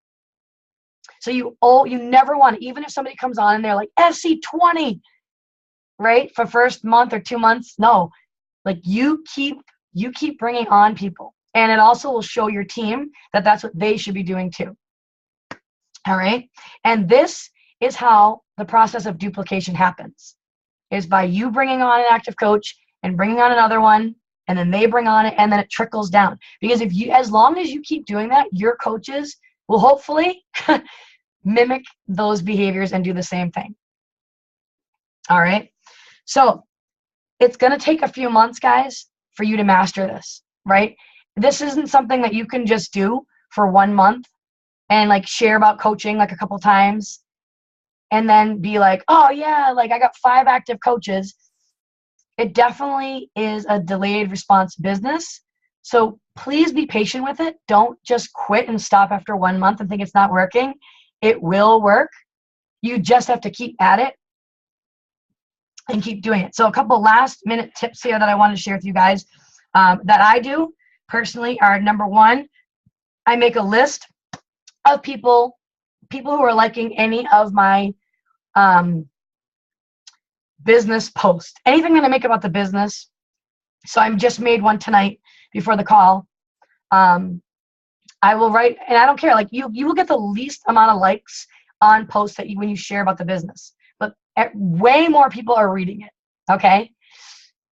So you never want to, even if somebody comes on and they're like FC20, right? For first month or 2 months, no, like you keep bringing on people, and it also will show your team that that's what they should be doing too. All right. And this is how the process of duplication happens, is by you bringing on an active coach and bringing on another one, and then they bring on it, and then it trickles down. Because as long as you keep doing that, your coaches will hopefully mimic those behaviors and do the same thing. All right. So it's going to take a few months, guys, for you to master this, right? This isn't something that you can just do for 1 month and like share about coaching like a couple times and then be like, oh yeah, like I got 5 active coaches. It definitely is a delayed response business. So please be patient with it. Don't just quit and stop after 1 month and think it's not working. It will work. You just have to keep at it and keep doing it. So a couple last minute tips here that I want to share with you guys that I do personally are, number one, I make a list of people who are liking any of my business posts. Anything that I make about the business. So I just made one tonight before the call. I will write, and I don't care, like you will get the least amount of likes on posts that when you share about the business, but way more people are reading it, okay?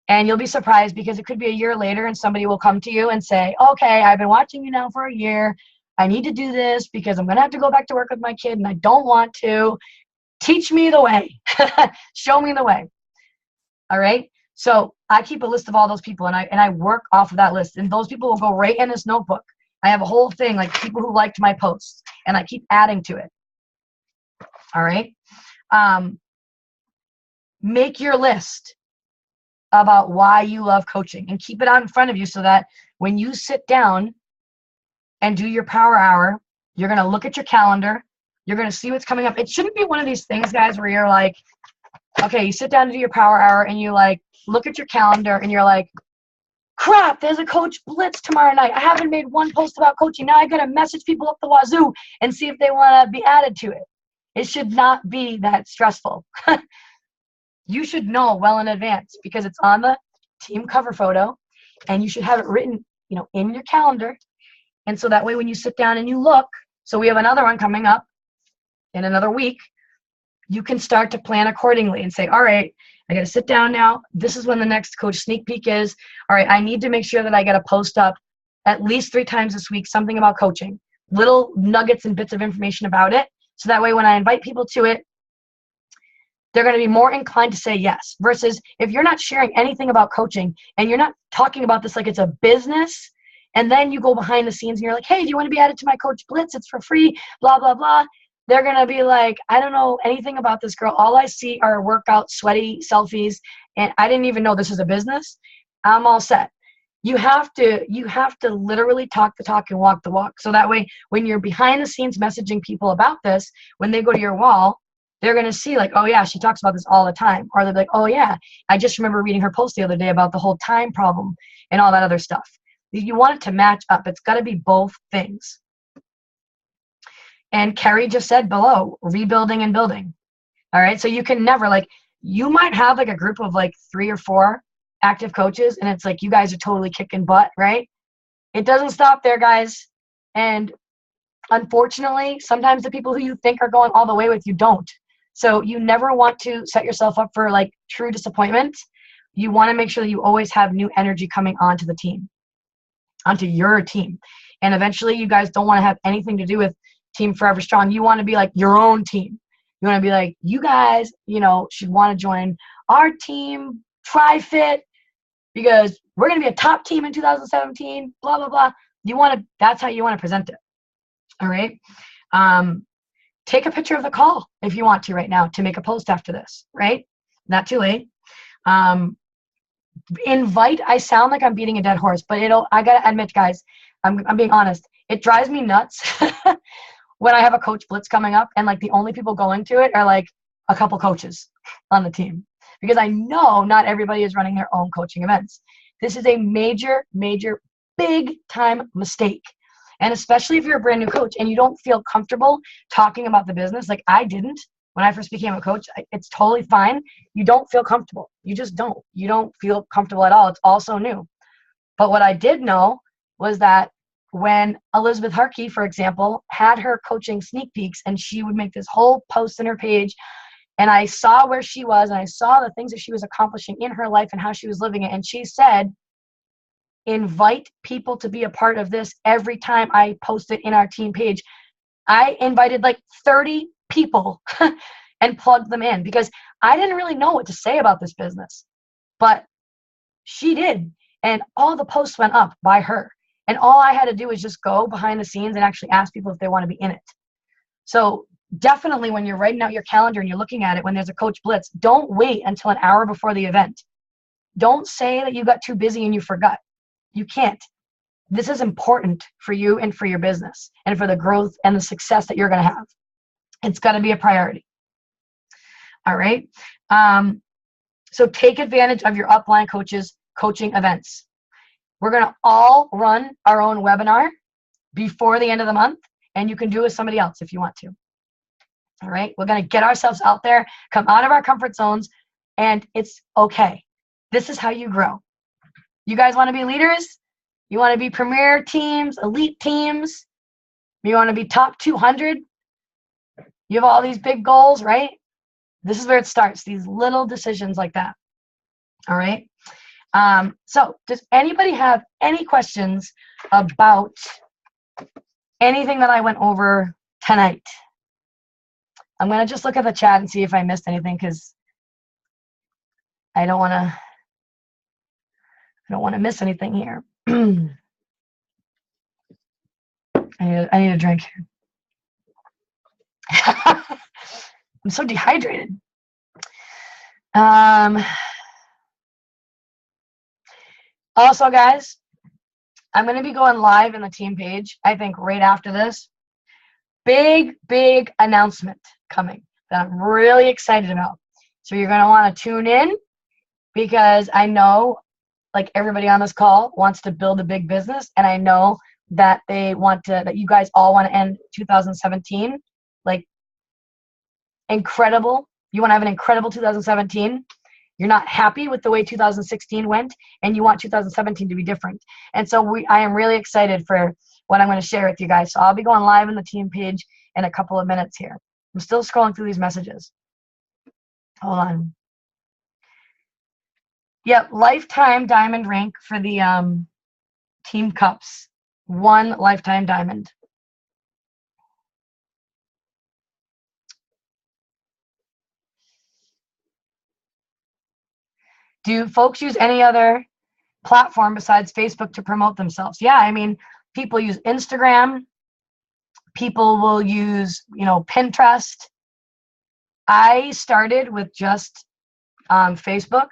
And you'll be surprised because it could be a year later and somebody will come to you and say, okay, I've been watching you now for a year. I need to do this because I'm going to have to go back to work with my kid and I don't want to. Teach me the way. Show me the way. All right? So I keep a list of all those people and I work off of that list. And those people will go right in this notebook. I have a whole thing like people who liked my posts and I keep adding to it. All right? Make your list about why you love coaching and keep it out in front of you so that when you sit down and do your power hour, you're going to look at your calendar. You're going to see what's coming up. It shouldn't be one of these things, guys, where you're like, okay, you sit down to do your power hour and you like look at your calendar and you're like, crap, there's a coach blitz tomorrow night. I haven't made one post about coaching. Now I got to message people up the wazoo and see if they want to be added to it. It should not be that stressful. You should know well in advance because it's on the team cover photo and you should have it written, in your calendar. And so that way when you sit down and you look, so we have another one coming up in another week, you can start to plan accordingly and say, all right, I got to sit down now. This is when the next coach sneak peek is. All right, I need to make sure that I got to post up at least 3 times this week, something about coaching, little nuggets and bits of information about it. So that way when I invite people to it, they're going to be more inclined to say yes. Versus if you're not sharing anything about coaching and you're not talking about this like it's a business, and then you go behind the scenes and you're like, hey, do you want to be added to my Coach Blitz? It's for free, blah, blah, blah. They're going to be like, I don't know anything about this girl. All I see are workout, sweaty selfies, and I didn't even know this is a business. I'm all set. You have to literally talk the talk and walk the walk. So that way, when you're behind the scenes messaging people about this, when they go to your wall, they're going to see like, oh yeah, she talks about this all the time. Or they'll be like, oh yeah, I just remember reading her post the other day about the whole time problem and all that other stuff. You want it to match up. It's got to be both things. And Carrie just said below, rebuilding and building. All right. So you can never you might have like a group of like 3 or 4 active coaches and it's like, you guys are totally kicking butt, right? It doesn't stop there, guys. And unfortunately, sometimes the people who you think are going all the way with you don't. So you never want to set yourself up for like true disappointment. You want to make sure that you always have new energy coming onto the team, onto your team. And eventually you guys don't want to have anything to do with Team Forever Strong. You want to be like your own team. You want to be like, you guys, should want to join our team, TriFit, because we're going to be a top team in 2017, blah, blah, blah. That's how you want to present it. All right. Take a picture of the call if you want to right now to make a post after this, right? Not too late. Invite, I sound like I'm beating a dead horse, but I got to admit, guys, I'm being honest. It drives me nuts when I have a coach blitz coming up and like the only people going to it are like a couple coaches on the team, because I know not everybody is running their own coaching events. This is a major, major, big time mistake. And especially if you're a brand new coach and you don't feel comfortable talking about the business, like I didn't when I first became a coach, it's totally fine. You don't feel comfortable. You just don't. You don't feel comfortable at all. It's all so new. But what I did know was that when Elizabeth Harkey, for example, had her coaching sneak peeks and she would make this whole post in her page, and I saw where she was and I saw the things that she was accomplishing in her life and how she was living it. And she said, invite people to be a part of this every time I post it in our team page. I invited like 30 people and plugged them in because I didn't really know what to say about this business, but she did. And all the posts went up by her. And all I had to do was just go behind the scenes and actually ask people if they want to be in it. So definitely when you're writing out your calendar and you're looking at it, when there's a coach blitz, don't wait until an hour before the event. Don't say that you got too busy and you forgot. You can't. This is important for you and for your business and for the growth and the success that you're going to have. It's got to be a priority. All right. So take advantage of your upline coaches coaching events. We're going to all run our own webinar before the end of the month, and you can do it with somebody else if you want to. All right. We're going to get ourselves out there, come out of our comfort zones, and it's okay. This is how you grow. You guys want to be leaders? You want to be premier teams, elite teams? You want to be top 200? You have all these big goals, right? This is where it starts, these little decisions like that. All right. So does anybody have any questions about anything that I went over tonight? I'm going to just look at the chat and see if I missed anything, because I don't want to miss anything here. I need a drink here. I'm so dehydrated. Also, guys, I'm going to be going live in the team page, I think, right after this. Big announcement coming that I'm really excited about. So you're going to want to tune in, because I know, like, everybody on this call wants to build a big business, and I know that that you guys all want to end 2017 like incredible. You want to have an incredible 2017. You're not happy with the way 2016 went, and you want 2017 to be different. And so I am really excited for what I'm going to share with you guys. So I'll be going live in the team page in a couple of minutes here. I'm still scrolling through these messages. Hold on. Yep, lifetime diamond rank for the team cups. 1 lifetime diamond. Do folks use any other platform besides Facebook to promote themselves? Yeah, I mean, people use Instagram. People will use, Pinterest. I started with just Facebook,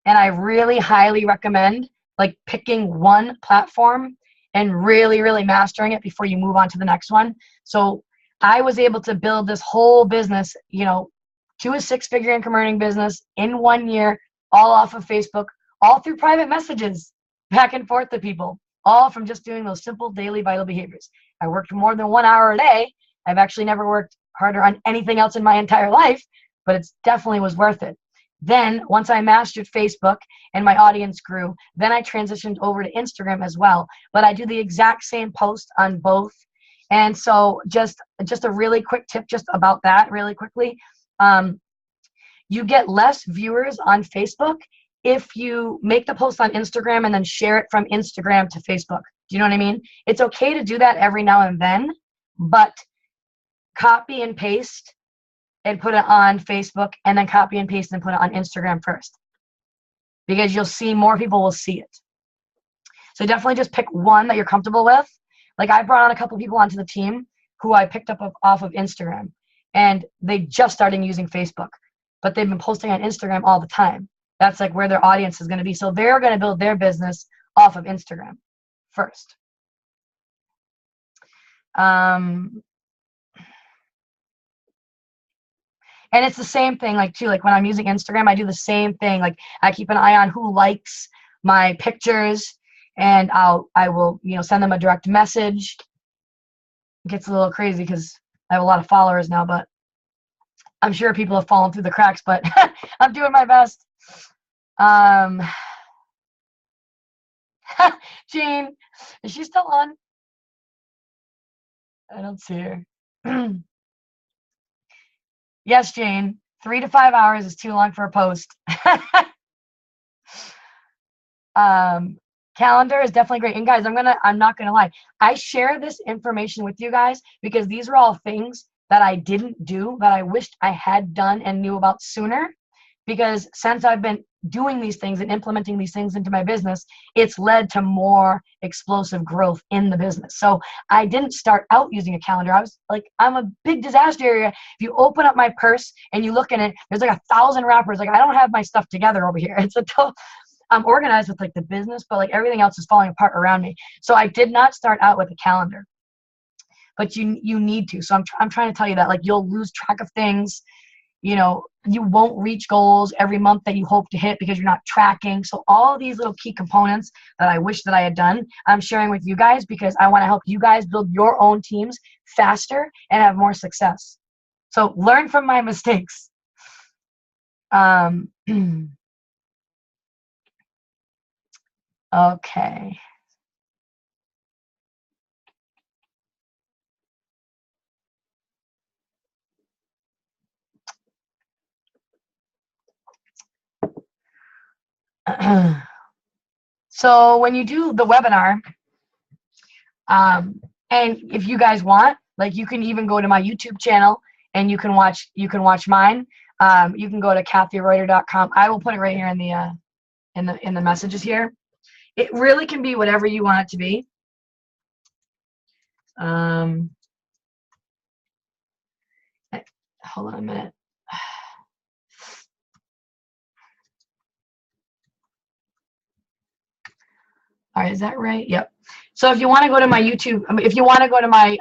and I really highly recommend like picking one platform and really mastering it before you move on to the next one. So I was able to build this whole business, to a 6-figure income earning business in 1 year, all off of Facebook, all through private messages back and forth to people, all from just doing those simple daily vital behaviors. I worked more than 1 hour a day. I've actually never worked harder on anything else in my entire life, but it definitely was worth it. Then once I mastered Facebook and my audience grew, then I transitioned over to Instagram as well. But I do the exact same post on both. And so just a really quick tip just about that really quickly. You get less viewers on Facebook if you make the post on Instagram and then share it from Instagram to Facebook. Do you know what I mean? It's okay to do that every now and then, but copy and paste and put it on Facebook, and then copy and paste and put it on Instagram first, because you'll see more people will see it. So definitely just pick one that you're comfortable with. Like, I brought on a couple people onto the team who I picked up off of Instagram, and they just started using Facebook, but they've been posting on Instagram all the time. That's like where their audience is going to be. So they're going to build their business off of Instagram first. And it's the same thing, like when I'm using Instagram, I do the same thing. Like, I keep an eye on who likes my pictures, and I will, send them a direct message. It gets a little crazy because I have a lot of followers now, but I'm sure people have fallen through the cracks, but I'm doing my best. Jean, is she still on? I don't see her. Yes, Jane, 3 to 5 hours is too long for a post. Calendar is definitely great. And guys, I'm not gonna lie. I share this information with you guys because these are all things that I didn't do, that I wished I had done and knew about sooner. Because since I've been doing these things and implementing these things into my business, it's led to more explosive growth in the business. So I didn't start out using a calendar. I was like, I'm a big disaster area. If you open up my purse and you look in it, there's like 1,000 wrappers. Like, I don't have my stuff together over here. I'm organized with like the business, but like everything else is falling apart around me. So I did not start out with a calendar, but you need to. So I'm trying to tell you that, like, you'll lose track of things. you know, you won't reach goals every month that you hope to hit because you're not tracking. So all these little key components that I wish that I had done, I'm sharing with you guys because I want to help you guys build your own teams faster and have more success. So learn from my mistakes. Okay. So when you do the webinar, and if you guys want, like, you can even go to my YouTube channel and you can watch mine. You can go to kathyreuter.com. I will put it right here in the messages here. It really can be whatever you want it to be. Hold on a minute. All right, is that right? Yep. So if you want to go to my YouTube, if you want to go to my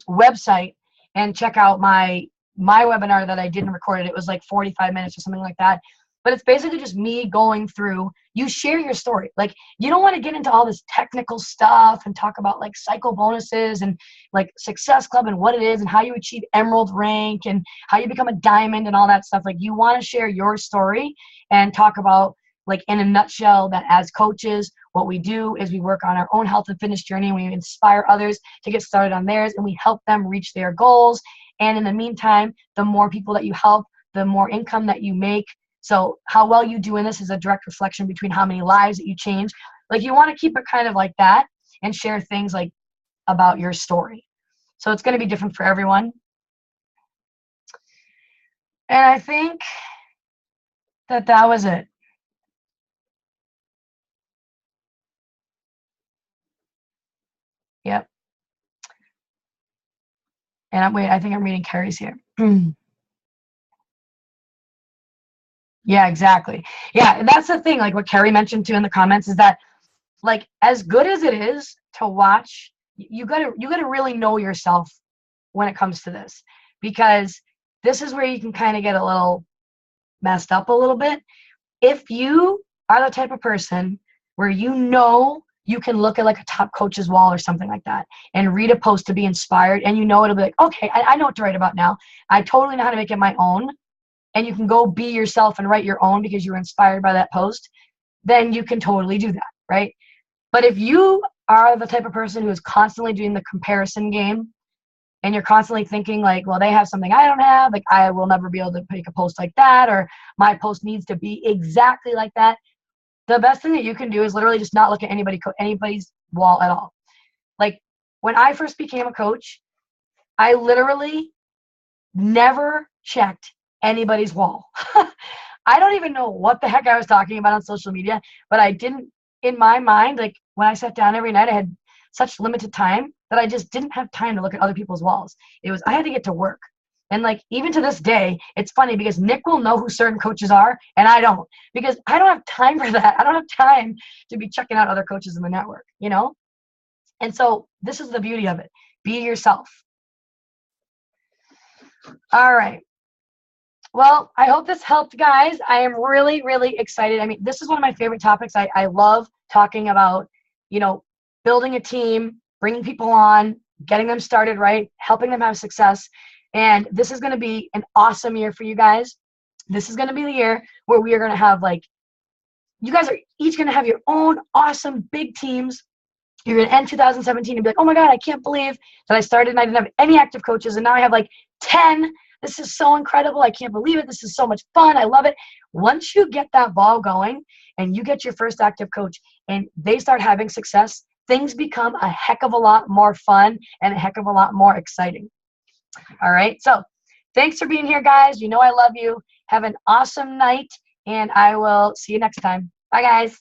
website and check out my webinar that I didn't record it was like 45 minutes or something like that. But it's basically just me going through, you share your story. Like, you don't want to get into all this technical stuff and talk about like cycle bonuses and like Success Club and what it is and how you achieve Emerald rank and how you become a diamond and all that stuff. Like, you want to share your story and talk about, like, in a nutshell, that as coaches, what we do is we work on our own health and fitness journey, and we inspire others to get started on theirs, and we help them reach their goals. And in the meantime, the more people that you help, the more income that you make. So how well you do in this is a direct reflection between how many lives that you change. Like, you want to keep it kind of like that and share things like about your story. So it's going to be different for everyone. And I think that was it. Yep. And I think I'm reading Carrie's here. Yeah, exactly. Yeah, and that's the thing, like what Carrie mentioned too in the comments, is that, like, as good as it is to watch, you gotta really know yourself when it comes to this, because this is where you can kind of get a little messed up a little bit. If you are the type of person where you can look at like a top coach's wall or something like that and read a post to be inspired, and it'll be like, okay, I know what to write about now. I totally know how to make it my own. And you can go be yourself and write your own because you were inspired by that post, then you can totally do that, right? But if you are the type of person who is constantly doing the comparison game, and you're constantly thinking like, well, they have something I don't have, like I will never be able to make a post like that, or my post needs to be exactly like that, the best thing that you can do is literally just not look at anybody's wall at all. Like, when I first became a coach, I literally never checked anybody's wall. I don't even know what the heck I was talking about on social media, but I didn't, in my mind, like when I sat down every night, I had such limited time that I just didn't have time to look at other people's walls. I had to get to work. And like, even to this day, it's funny because Nick will know who certain coaches are and I don't, because I don't have time for that. I don't have time to be checking out other coaches in the network, And so this is the beauty of it. Be yourself. All right. Well, I hope this helped, guys. I am really, really excited. I mean, this is one of my favorite topics. I love talking about, building a team, bringing people on, getting them started right, helping them have success. And this is going to be an awesome year for you guys. This is going to be the year where we are going to have, like, you guys are each going to have your own awesome big teams. You're going to end 2017 and be like, oh my God, I can't believe that I started and I didn't have any active coaches. And now I have like 10. This is so incredible. I can't believe it. This is so much fun. I love it. Once you get that ball going and you get your first active coach and they start having success, things become a heck of a lot more fun and a heck of a lot more exciting. All right. So thanks for being here, guys. I love you. Have an awesome night, and I will see you next time. Bye, guys.